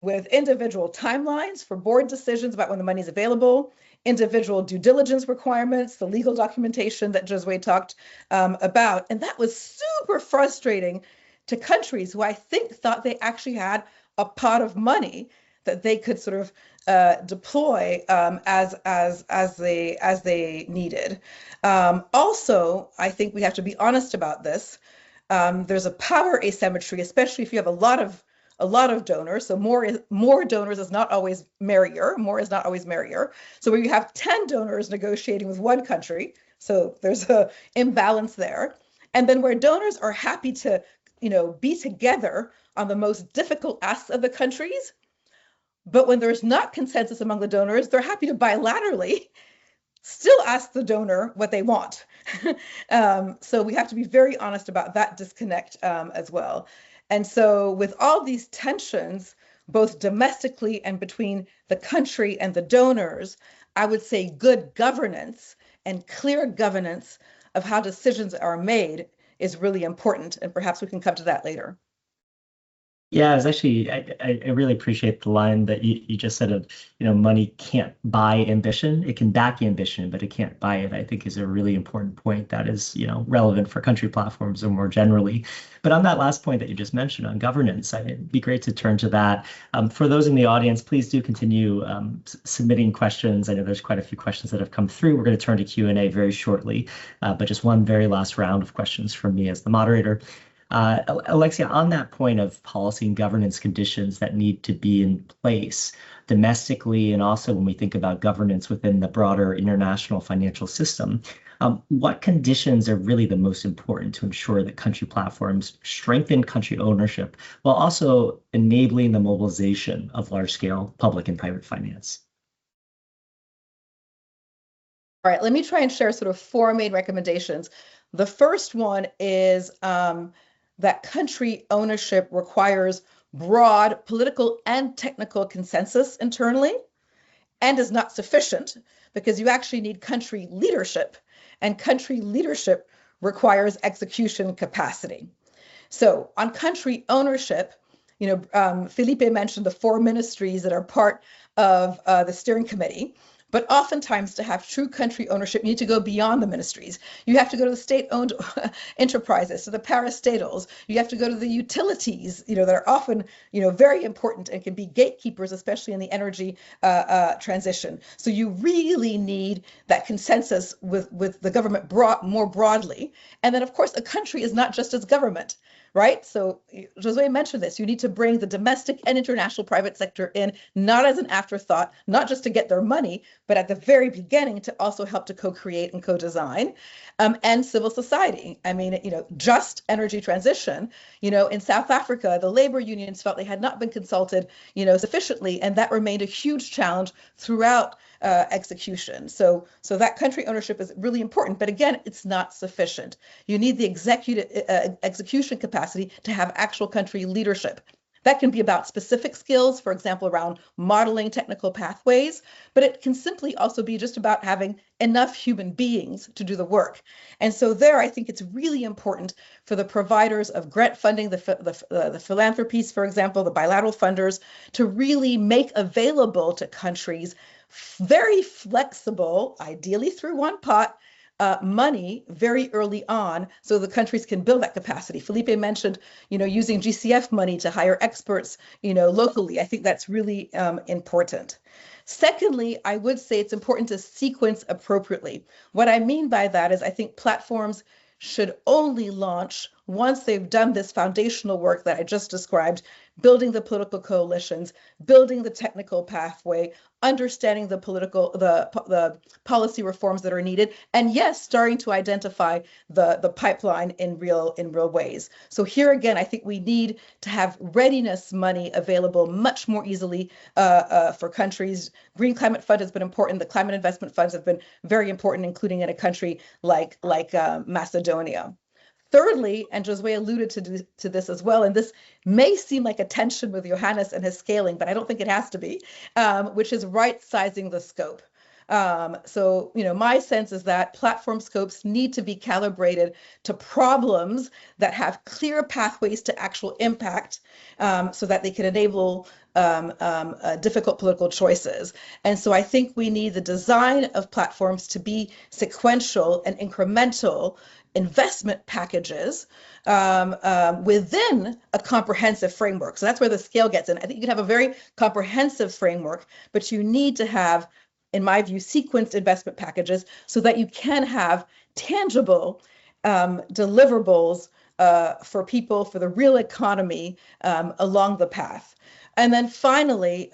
with individual timelines for board decisions about when the money is available, individual due diligence requirements, the legal documentation that Josue talked about. And that was super frustrating to countries who I think thought they actually had a pot of money that they could sort of deploy as they needed. Also, I think we have to be honest about this. There's a power asymmetry, especially if you have a lot of donors. So more donors is not always merrier. More is not always merrier. So where you have 10 donors negotiating with one country, so there's an imbalance there. And then where donors are happy to, be together on the most difficult asks of the countries, but when there's not consensus among the donors, they're happy to bilaterally still ask the donor what they want. So we have to be very honest about that disconnect as well. And so with all these tensions, both domestically and between the country and the donors, I would say good governance and clear governance of how decisions are made is really important. And perhaps we can come to that later. Yeah, I was actually, I really appreciate the line that you just said of, money can't buy ambition. It can back ambition, but it can't buy it, I think is a really important point that is, relevant for country platforms or more generally. But on that last point that you just mentioned on governance, it'd be great to turn to that. For those in the audience, please do continue submitting questions. I know there's quite a few questions that have come through. We're going to turn to Q&A very shortly, but just one very last round of questions from me as the moderator. Alexia, on that point of policy and governance conditions that need to be in place domestically, and also when we think about governance within the broader international financial system, what conditions are really the most important to ensure that country platforms strengthen country ownership while also enabling the mobilization of large-scale public and private finance? All right, let me try and share sort of 4 main recommendations. The first one is that country ownership requires broad political and technical consensus internally and is not sufficient because you actually need country leadership, and country leadership requires execution capacity. So on country ownership, Felipe mentioned the 4 ministries that are part of the steering committee. But oftentimes, to have true country ownership, you need to go beyond the ministries. You have to go to the state-owned enterprises, to the parastatals. You have to go to the utilities, that are often, very important and can be gatekeepers, especially in the energy transition. So you really need that consensus with the government more broadly. And then, of course, a country is not just its government. Right? So Josue mentioned this. You need to bring the domestic and international private sector in, not as an afterthought, not just to get their money, but at the very beginning to also help to co-create and co-design, and civil society. I mean, just energy transition. In South Africa, the labor unions felt they had not been consulted, sufficiently, and that remained a huge challenge throughout execution. So that country ownership is really important, but again, it's not sufficient. You need the execution capacity to have actual country leadership. That can be about specific skills, for example, around modeling technical pathways, but it can simply also be just about having enough human beings to do the work. And so there, I think it's really important for the providers of grant funding, the philanthropies, for example, the bilateral funders, to really make available to countries very flexible, ideally through one pot, money very early on so the countries can build that capacity. Felipe mentioned, using GCF money to hire experts, locally. I think that's really important. Secondly, I would say it's important to sequence appropriately. What I mean by that is I think platforms should only launch once they've done this foundational work that I just described, building the political coalitions, building the technical pathway, understanding the policy reforms that are needed, and yes, starting to identify the pipeline in real ways. So here again, I think we need to have readiness money available much more easily for countries. Green Climate Fund has been important. The climate investment funds have been very important, including in a country like Macedonia. Thirdly, and Josue alluded to this as well, and this may seem like a tension with Johannes and his scaling, but I don't think it has to be, which is right-sizing the scope. So, my sense is that platform scopes need to be calibrated to problems that have clear pathways to actual impact, so that they can enable difficult political choices. And so I think we need the design of platforms to be sequential and incremental investment packages within a comprehensive framework. So that's where the scale gets in. I think you can have a very comprehensive framework, but you need to have, in my view, sequenced investment packages so that you can have tangible deliverables for people, for the real economy along the path. And then finally,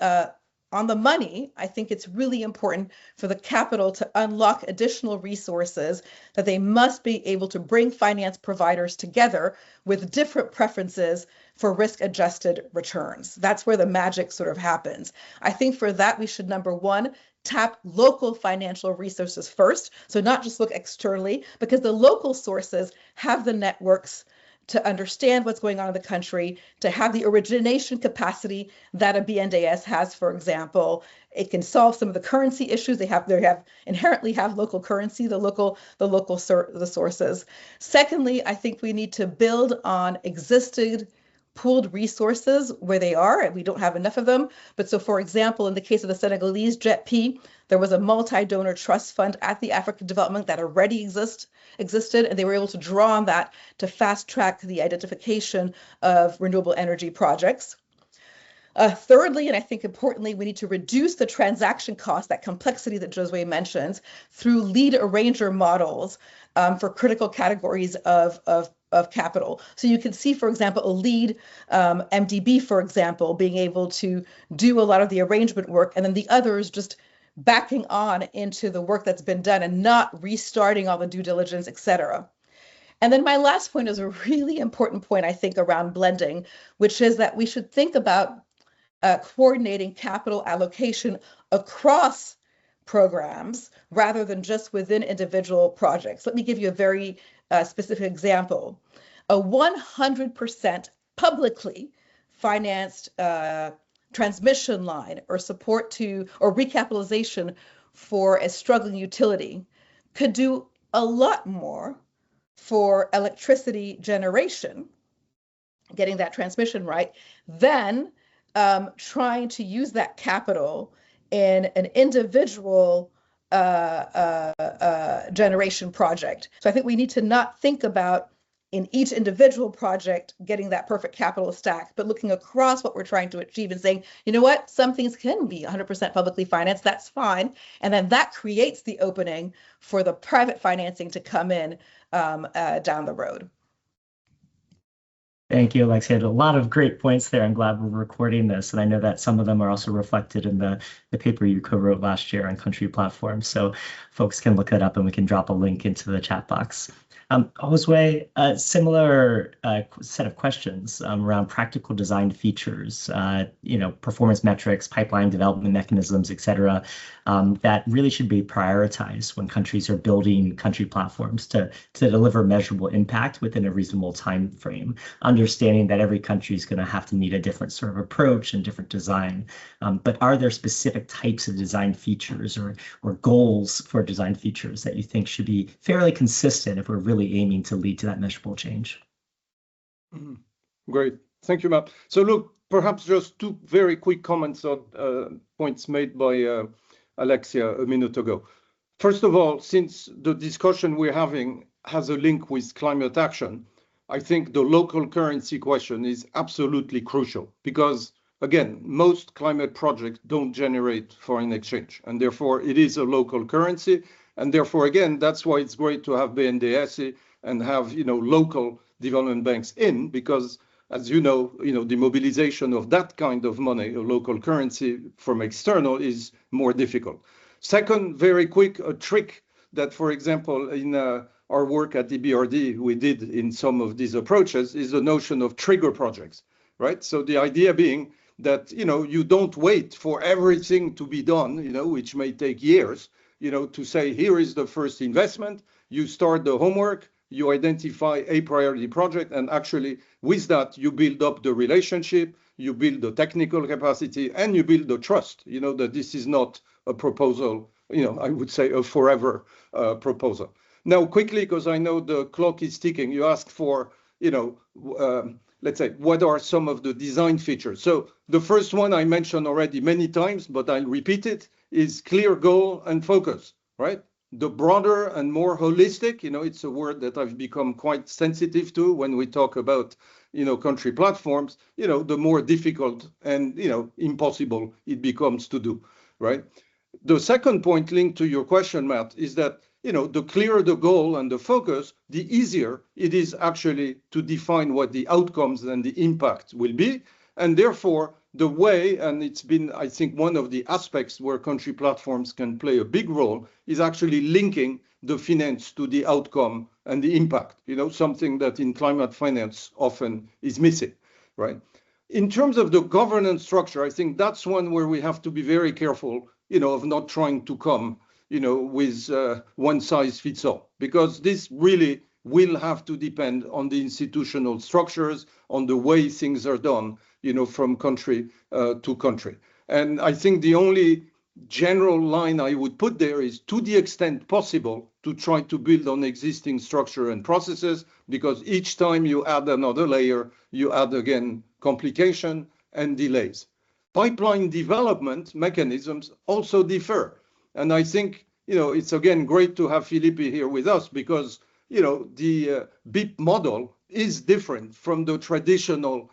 on the money, I think it's really important for the capital to unlock additional resources, that they must be able to bring finance providers together with different preferences for risk-adjusted returns. That's where the magic sort of happens. I think for that, we should, number one, tap local financial resources first. So not just look externally, because the local sources have the networks to understand what's going on in the country, to have the origination capacity that a BNDES has, for example. It can solve some of the currency issues. They inherently have local currency, the sources. Secondly, I think we need to build on existing pooled resources where they are, and we don't have enough of them. But so, for example, in the case of the Senegalese JETP, there was a multi-donor trust fund at the African Development that already existed, and they were able to draw on that to fast track the identification of renewable energy projects. Thirdly, and I think importantly, we need to reduce the transaction cost, that complexity that Josue mentioned, through lead arranger models for critical categories of capital. So you can see, for example, a lead MDB, for example, being able to do a lot of the arrangement work, and then the others just backing on into the work that's been done and not restarting all the due diligence, et cetera. And then my last point is a really important point, I think, around blending, which is that we should think about coordinating capital allocation across programs rather than just within individual projects. Let me give you a very specific example. A 100% publicly financed transmission line or support to or recapitalization for a struggling utility could do a lot more for electricity generation, getting that transmission right, than trying to use that capital in an individual generation project. So I think we need to not think about in each individual project getting that perfect capital stack, but looking across what we're trying to achieve and saying, you know what, some things can be 100% publicly financed, that's fine. And then that creates the opening for the private financing to come in down the road. Thank you, Alexia. A lot of great points there. I'm glad we're recording this. And I know that some of them are also reflected in the paper you co-wrote last year on country platforms. So folks can look it up and we can drop a link into the chat box. Josue, a similar set of questions around practical design features, performance metrics, pipeline development mechanisms, et cetera, that really should be prioritized when countries are building country platforms to deliver measurable impact within a reasonable time frame, understanding that every country is going to have to need a different sort of approach and different design. But are there specific types of design features or goals for design features that you think should be fairly consistent if we're really aiming to lead to that measurable change? Great. Thank you, Matt. So look, perhaps just two very quick comments on points made by Alexia a minute ago. First of all, since the discussion we're having has a link with climate action, I think the local currency question is absolutely crucial because, again, most climate projects don't generate foreign exchange, and therefore it is a local currency. And therefore, again, that's why it's great to have BNDES and have, local development banks in, because as you know, the mobilization of that kind of money, a local currency from external, is more difficult. Second, very quick, a trick that, for example, in our work at the BRD, we did in some of these approaches is the notion of trigger projects, right? So the idea being that, you don't wait for everything to be done, which may take years, to say, here is the first investment, you start the homework, you identify a priority project, and actually with that, you build up the relationship, you build the technical capacity, and you build the trust, that this is not a proposal, I would say a forever proposal. Now, quickly, because I know the clock is ticking, you asked for, let's say, what are some of the design features? So the first one I mentioned already many times, but I'll repeat it, is clear goal and focus, right? The broader and more holistic, it's a word that I've become quite sensitive to when we talk about, country platforms, the more difficult and, impossible it becomes to do, right? The second point linked to your question, Matt, is that, the clearer the goal and the focus, the easier it is actually to define what the outcomes and the impact will be. And therefore, the way, and it's been, I think, one of the aspects where country platforms can play a big role, is actually linking the finance to the outcome and the impact, something that in climate finance often is missing, right? In terms of the governance structure, I think that's one where we have to be very careful, of not trying to come, with one size fits all, because this really will have to depend on the institutional structures, on the way things are done, from country to country. And I think the only general line I would put there is, to the extent possible, to try to build on existing structure and processes, because each time you add another layer, you add again complication and delays. Pipeline development mechanisms also differ. And I think, it's again great to have Felipe here with us, because, the BIP model is different from the traditional,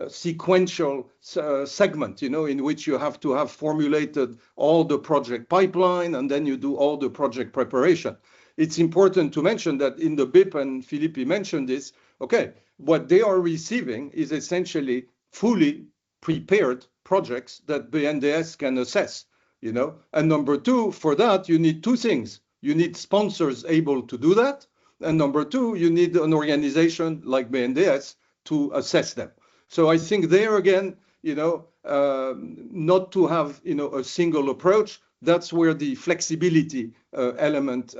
sequential segment, in which you have to have formulated all the project pipeline and then you do all the project preparation. It's important to mention that in the BIP, and Felipe mentioned this, okay, what they are receiving is essentially fully prepared projects that BNDES can assess, And number two, for that, you need two things. You need sponsors able to do that. And number two, you need an organization like BNDES to assess them. So I think there again, not to have, a single approach, that's where the flexibility element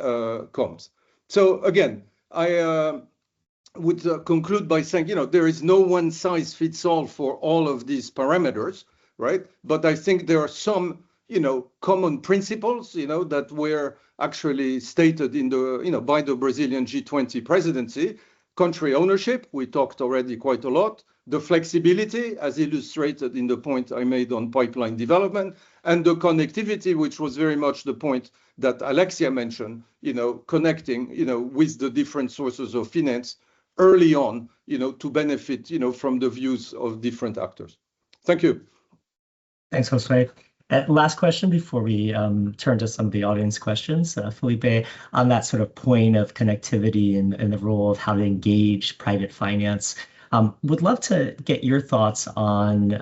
comes. So again, I would conclude by saying, there is no one size fits all for all of these parameters, right? But I think there are some, common principles, that were actually stated in the, by the Brazilian G20 presidency. Country ownership, we talked already quite a lot. The flexibility, as illustrated in the point I made on pipeline development, and the connectivity, which was very much the point that Alexia mentioned, connecting, with the different sources of finance early on, to benefit, from the views of different actors. Thank you. Thanks, Josue. Last question before we turn to some of the audience questions. Felipe, on that sort of point of connectivity and the role of how to engage private finance, would love to get your thoughts on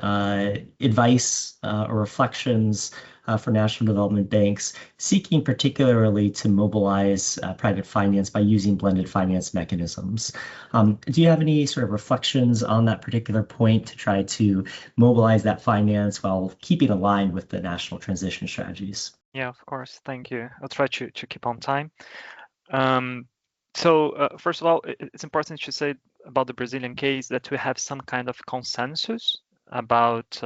advice or reflections for national development banks seeking particularly to mobilize private finance by using blended finance mechanisms. Do you have any sort of reflections on that particular point to try to mobilize that finance while keeping aligned with the national transition strategies? Yeah, of course. Thank you. I'll try to keep on time. So first of all, it's important to say about the Brazilian case that we have some kind of consensus about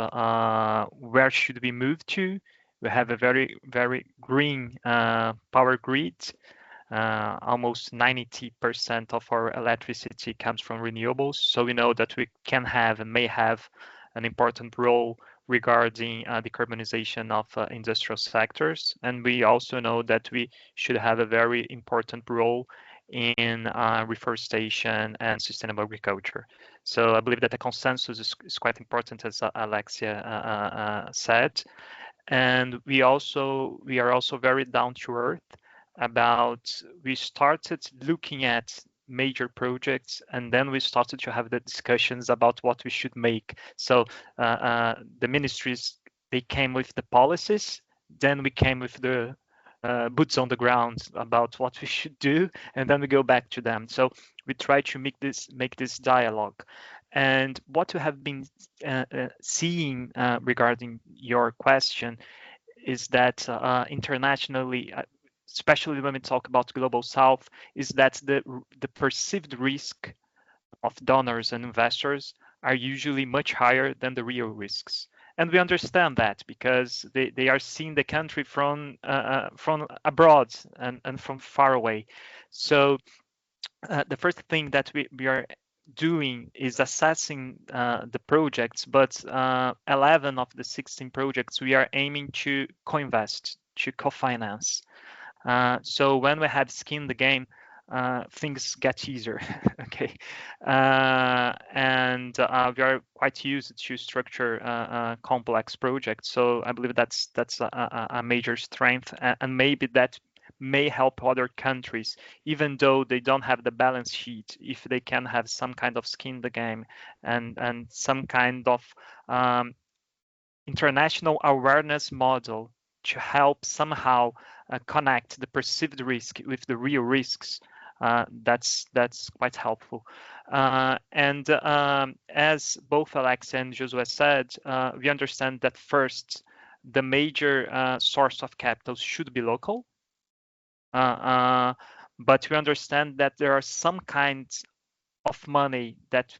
where should we move to. We have a very, very green power grid. Almost 90% of our electricity comes from renewables. So we know that we can have and may have an important role regarding decarbonization of industrial sectors. And we also know that we should have a very important role in reforestation and sustainable agriculture. So I believe that the consensus is quite important, as Alexia said. And we are also very down to earth about, we started looking at major projects and then we started to have the discussions about what we should make. So the ministries, they came with the policies, then we came with the boots on the ground about what we should do, and then we go back to them. So we try to make this dialogue. And what we have been seeing regarding your question is that internationally, especially when we talk about Global South, is that the perceived risk of donors and investors are usually much higher than the real risks. And we understand that because they are seeing the country from abroad and from far away. So the first thing that we are doing is assessing the projects, but 11 of the 16 projects we are aiming to co-invest, to co-finance. So when we have skin in the game, things get easier. Okay, and we are quite used to structure complex projects. So I believe that's a major strength, and maybe that may help other countries, even though they don't have the balance sheet, if they can have some kind of skin in the game and some kind of international awareness model to help somehow connect the perceived risk with the real risks. That's quite helpful. And as both Alex and Josue said, we understand that first, the major source of capital should be local. But we understand that there are some kinds of money that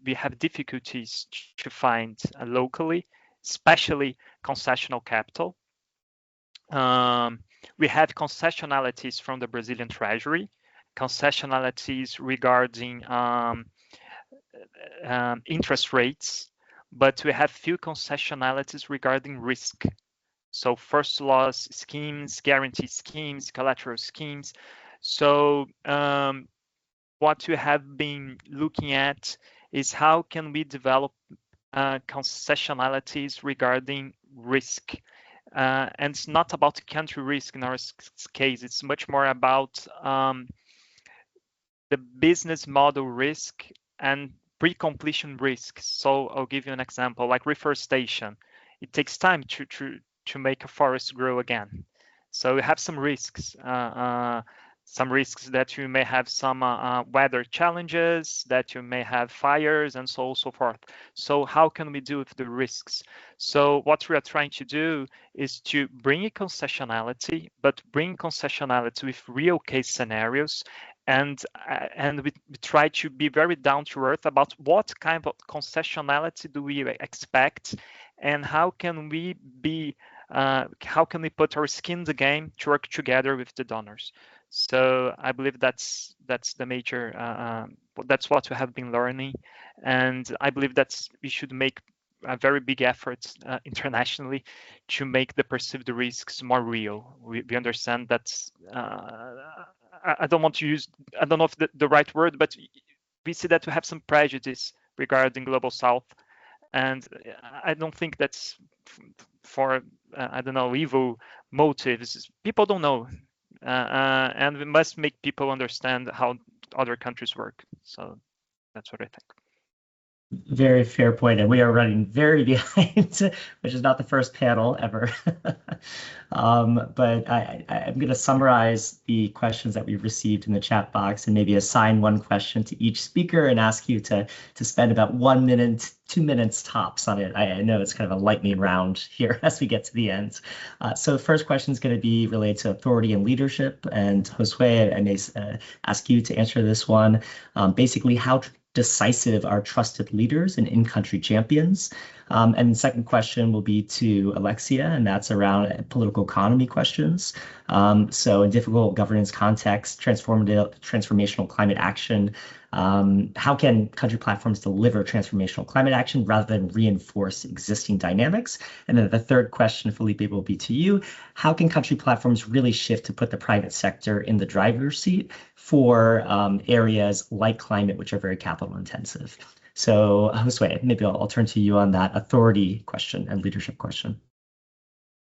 we have difficulties to find locally, especially concessional capital. we have concessionalities from the Brazilian Treasury, concessionalities regarding interest rates, but we have few concessionalities regarding risk. So first loss schemes, guarantee schemes, collateral schemes. So what we have been looking at is how can we develop concessionalities regarding risk. And it's not about country risk in our case, it's much more about the business model risk and pre-completion risk. So I'll give you an example, like reforestation. It takes time to make a forest grow again. So we have some risks that you may have some weather challenges, that you may have fires and so on so forth. So how can we deal with the risks? So what we are trying to do is to bring a concessionality, but bring concessionality with real case scenarios. And we try to be very down to earth about what kind of concessionality do we expect, and how can we put our skin in the game to work together with the donors. So I believe that's the major, that's what we have been learning, and I believe we should make a very big effort internationally to make the perceived risks more real. We understand that. I don't want to use, I don't know if the right word, but we see that we have some prejudice regarding Global South, and I don't think that's for I don't know, evil motives. People don't know, and we must make people understand how other countries work. So that's what I think. Very fair point, and we are running very behind, which is not the first panel ever. But I'm going to summarize the questions that we've received in the chat box and maybe assign one question to each speaker and ask you to spend about 1 minute, 2 minutes tops on it. I know it's kind of a lightning round here as we get to the end. So the first question is going to be related to authority and leadership. And Josue, I may ask you to answer this one. Basically, how decisive are trusted leaders and in-country champions? And the second question will be to Alexia, and that's around political economy questions. So in difficult governance context, transformational climate action, how can country platforms deliver transformational climate action rather than reinforce existing dynamics? And then the third question, Felipe, will be to you. How can country platforms really shift to put the private sector in the driver's seat for areas like climate, which are very capital intensive? So Josue, maybe I'll turn to you on that authority question and leadership question.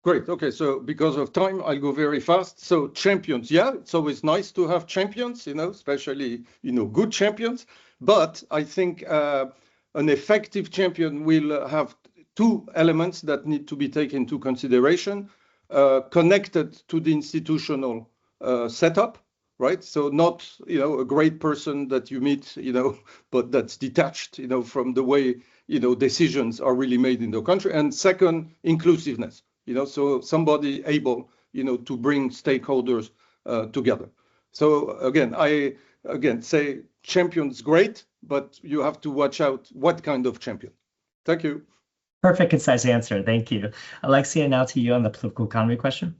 Great. Okay, so because of time, I'll go very fast. So champions, yeah, it's always nice to have champions, especially, good champions. But I think an effective champion will have two elements that need to be taken into consideration, connected to the institutional setup, right? So not, a great person that you meet, but that's detached, from the way, decisions are really made in the country. And second, inclusiveness. So somebody able, to bring stakeholders together. So I say champions great, but you have to watch out what kind of champion. Thank you. Perfect, concise answer. Thank you. Alexia, now to you on the political economy question.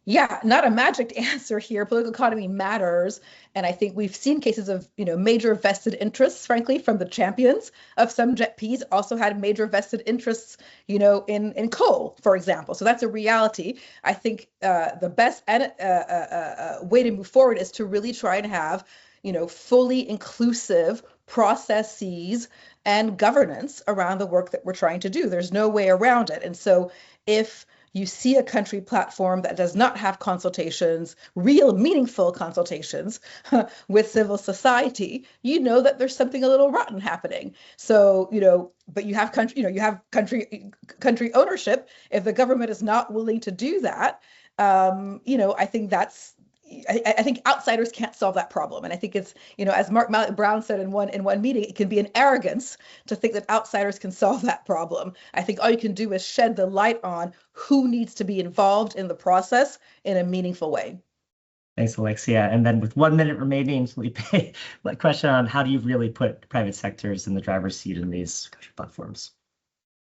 Yeah, not a magic answer here. Political economy matters. And I think we've seen cases of, major vested interests, frankly, from the champions of some JETPs also had major vested interests, in coal, for example. So that's a reality. I think the best way to move forward is to really try and have, fully inclusive processes and governance around the work that we're trying to do. There's no way around it. And so if you see a country platform that does not have consultations, real meaningful consultations with civil society, that there's something a little rotten happening. So, but you have country ownership. If the government is not willing to do that, I think I think outsiders can't solve that problem. And I think it's, as Mark Brown said in one meeting, it can be an arrogance to think that outsiders can solve that problem. I think all you can do is shed the light on who needs to be involved in the process in a meaningful way. Thanks, Alexia. And then with 1 minute remaining, Felipe, a question on how do you really put private sectors in the driver's seat in these country platforms?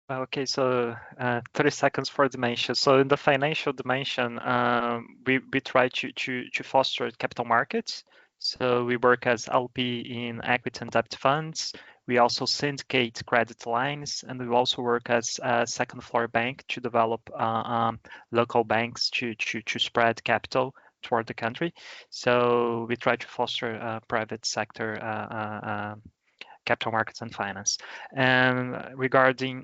Okay, so 30 seconds for dimension. So in the financial dimension, we try to foster capital markets. So we work as LP in equity and debt funds. We also syndicate credit lines, and we also work as a second floor bank to develop local banks to spread capital toward the country. So we try to foster private sector capital markets and finance. And regarding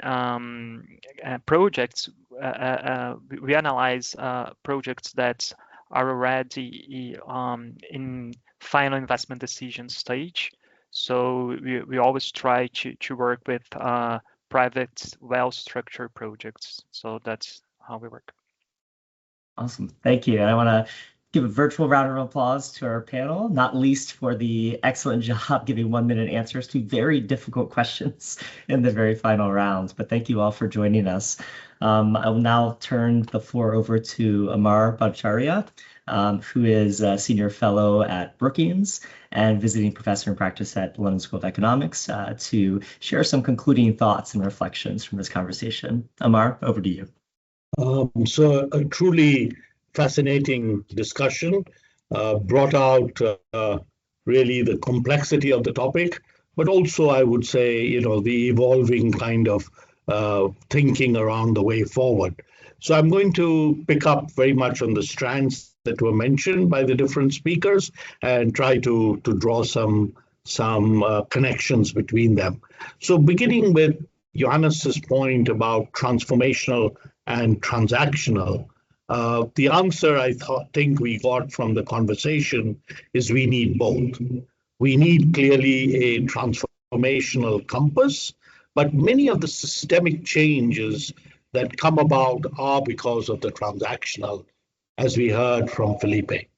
projects, we analyze projects that are already in final investment decision stage. So we always try to work with private, well-structured projects. So that's how we work. Awesome. Thank you. And I want to give a virtual round of applause to our panel, not least for the excellent job giving 1-minute answers to very difficult questions in the very final rounds. But thank you all for joining us. I will now turn the floor over to Amar Bhattacharya, who is a senior fellow at Brookings and visiting professor in practice at the London School of Economics, to share some concluding thoughts and reflections from this conversation. Amar, over to you. So a truly fascinating discussion, brought out really the complexity of the topic, but also I would say, the evolving kind of thinking around the way forward. So I'm going to pick up very much on the strands that were mentioned by the different speakers and try to draw some connections between them. So beginning with Johannes's point about transformational and transactional, the answer I think we got from the conversation is we need both. We need clearly a transformational compass, but many of the systemic changes that come about are because of the transactional, as we heard from Felipe.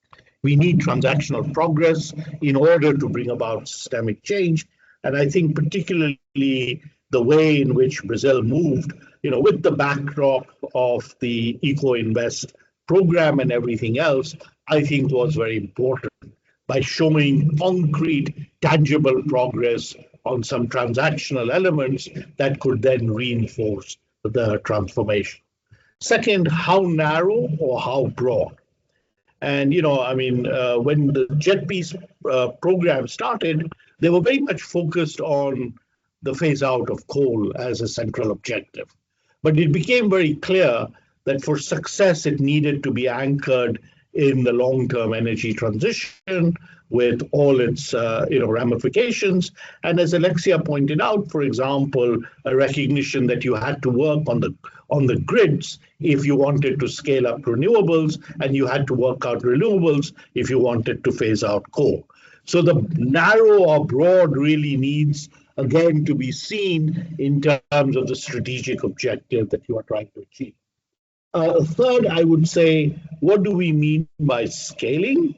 We need transactional progress in order to bring about systemic change. And I think particularly the way in which Brazil moved, with the backdrop of the Eco-Invest program and everything else, I think was very important by showing concrete, tangible progress on some transactional elements that could then reinforce the transformation. Second, how narrow or how broad? And, when the JETP's program started, they were very much focused on the phase out of coal as a central objective. But it became very clear that for success, it needed to be anchored in the long-term energy transition with all its ramifications. And as Alexia pointed out, for example, a recognition that you had to work on the grids if you wanted to scale up renewables, and you had to work out renewables if you wanted to phase out coal. So the narrow or broad really needs, again, to be seen in terms of the strategic objective that you are trying to achieve. Third, I would say, what do we mean by scaling?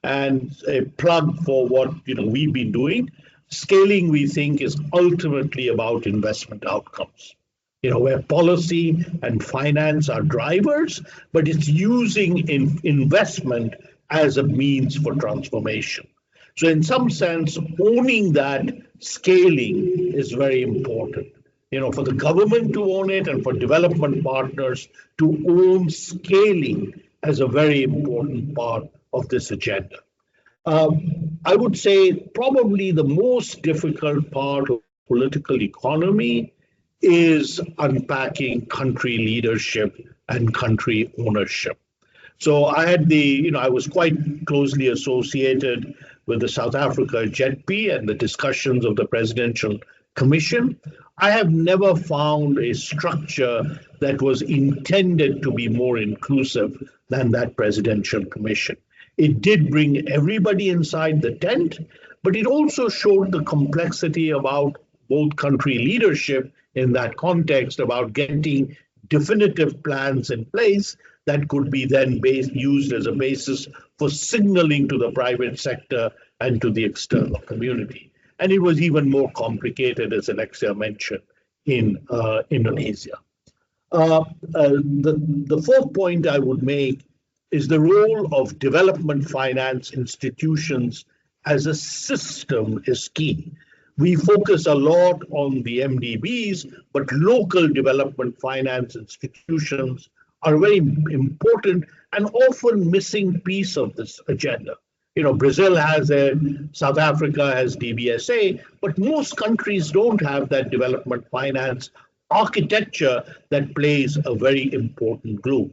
And a plug for what we've been doing. Scaling, we think, is ultimately about investment outcomes. Where policy and finance are drivers, but it's using investment as a means for transformation. So in some sense, owning that scaling is very important. For the government to own it and for development partners to own scaling as a very important part of this agenda. I would say probably the most difficult part of political economy is unpacking country leadership and country ownership. So I had I was quite closely associated with the South Africa JETP and the discussions of the Presidential Commission. I have never found a structure that was intended to be more inclusive than that Presidential Commission. It did bring everybody inside the tent, but it also showed the complexity about both country leadership in that context, about getting definitive plans in place that could be then used as a basis for signaling to the private sector and to the external community. And it was even more complicated, as Alexia mentioned, in Indonesia. The fourth point I would make is the role of development finance institutions as a system is key. We focus a lot on the MDBs, but local development finance institutions are very important and often missing piece of this agenda. Brazil has South Africa has DBSA, but most countries don't have that development finance architecture that plays a very important role.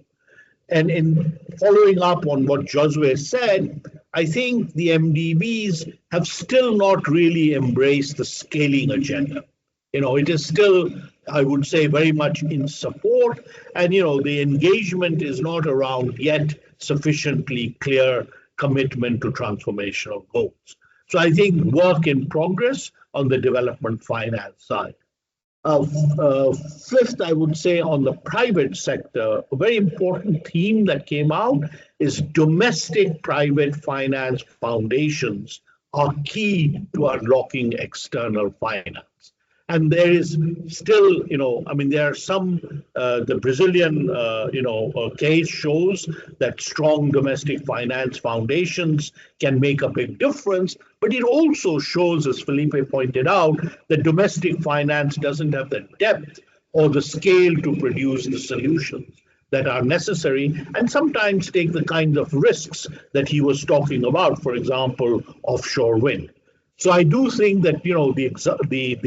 And in following up on what Josue said, I think the MDBs have still not really embraced the scaling agenda. It is still, I would say, very much in support, and the engagement is not around yet sufficiently clear commitment to transformational goals. So I think work in progress on the development finance side. Fifth, I would say on the private sector, a very important theme that came out is domestic private finance foundations are key to unlocking external finance. And there is still, there are some, the Brazilian, case shows that strong domestic finance foundations can make a big difference. But it also shows, as Felipe pointed out, that domestic finance doesn't have the depth or the scale to produce the solutions that are necessary, and sometimes take the kind of risks that he was talking about, for example, offshore wind. So I do think that the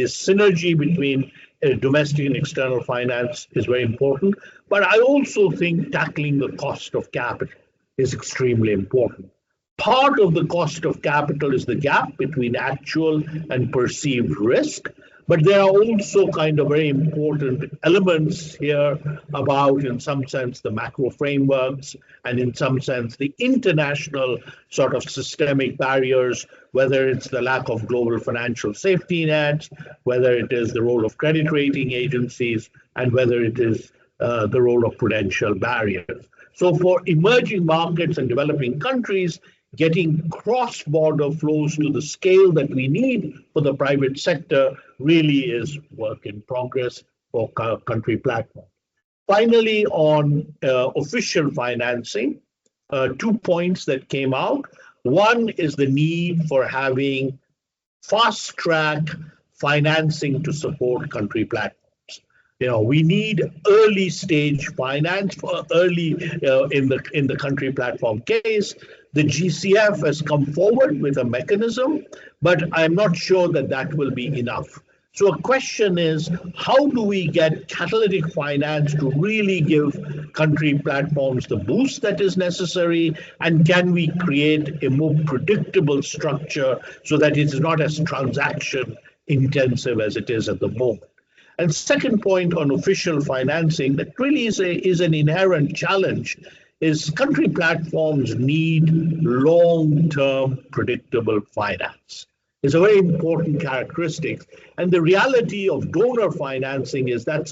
synergy between domestic and external finance is very important, but I also think tackling the cost of capital is extremely important. Part of the cost of capital is the gap between actual and perceived risk, but there are also kind of very important elements here about, in some sense, the macro frameworks, and in some sense, the international sort of systemic barriers, whether it's the lack of global financial safety nets, whether it is the role of credit rating agencies, and whether it is the role of prudential barriers. So for emerging markets and developing countries, getting cross-border flows to the scale that we need for the private sector really is work in progress for country platform. Finally, on official financing, 2 points that came out. One is the need for having fast-track financing to support country platforms. We need early stage finance for early in the country platform case. The GCF has come forward with a mechanism, but I'm not sure that that will be enough. So a question is, how do we get catalytic finance to really give country platforms the boost that is necessary? And can we create a more predictable structure so that it is not as transaction intensive as it is at the moment? And second point on official financing, that really is an inherent challenge, is country platforms need long-term predictable finance. It's a very important characteristic. And the reality of donor financing is that's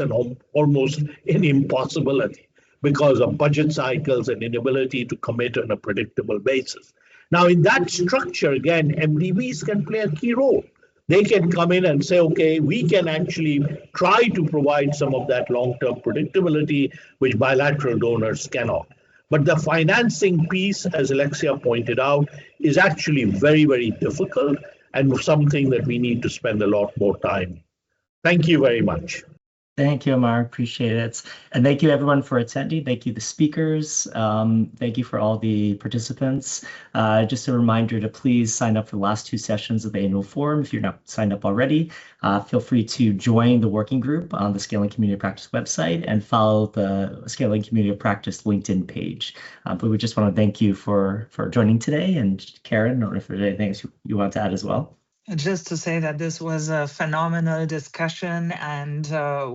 almost an impossibility because of budget cycles and inability to commit on a predictable basis. Now, in that structure, again, MDBs can play a key role. They can come in and say, okay, we can actually try to provide some of that long-term predictability, which bilateral donors cannot. But the financing piece, as Alexia pointed out, is actually very, very difficult and something that we need to spend a lot more time. Thank you very much. Thank you, Amar. Appreciate it. And thank you, everyone, for attending. Thank you, the speakers. Thank you for all the participants. Just a reminder to please sign up for the last 2 sessions of the annual forum. If you're not signed up already, feel free to join the working group on the Scaling Community of Practice website and follow the Scaling Community of Practice LinkedIn page. But we just want to thank you for joining today. And Karen, I don't know if there's anything else you want to add as well. Just to say that this was a phenomenal discussion, and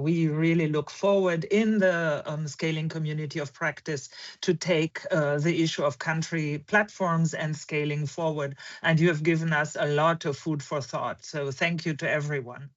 we really look forward in the Scaling Community of Practice to take the issue of country platforms and scaling forward. And you have given us a lot of food for thought. So thank you to everyone.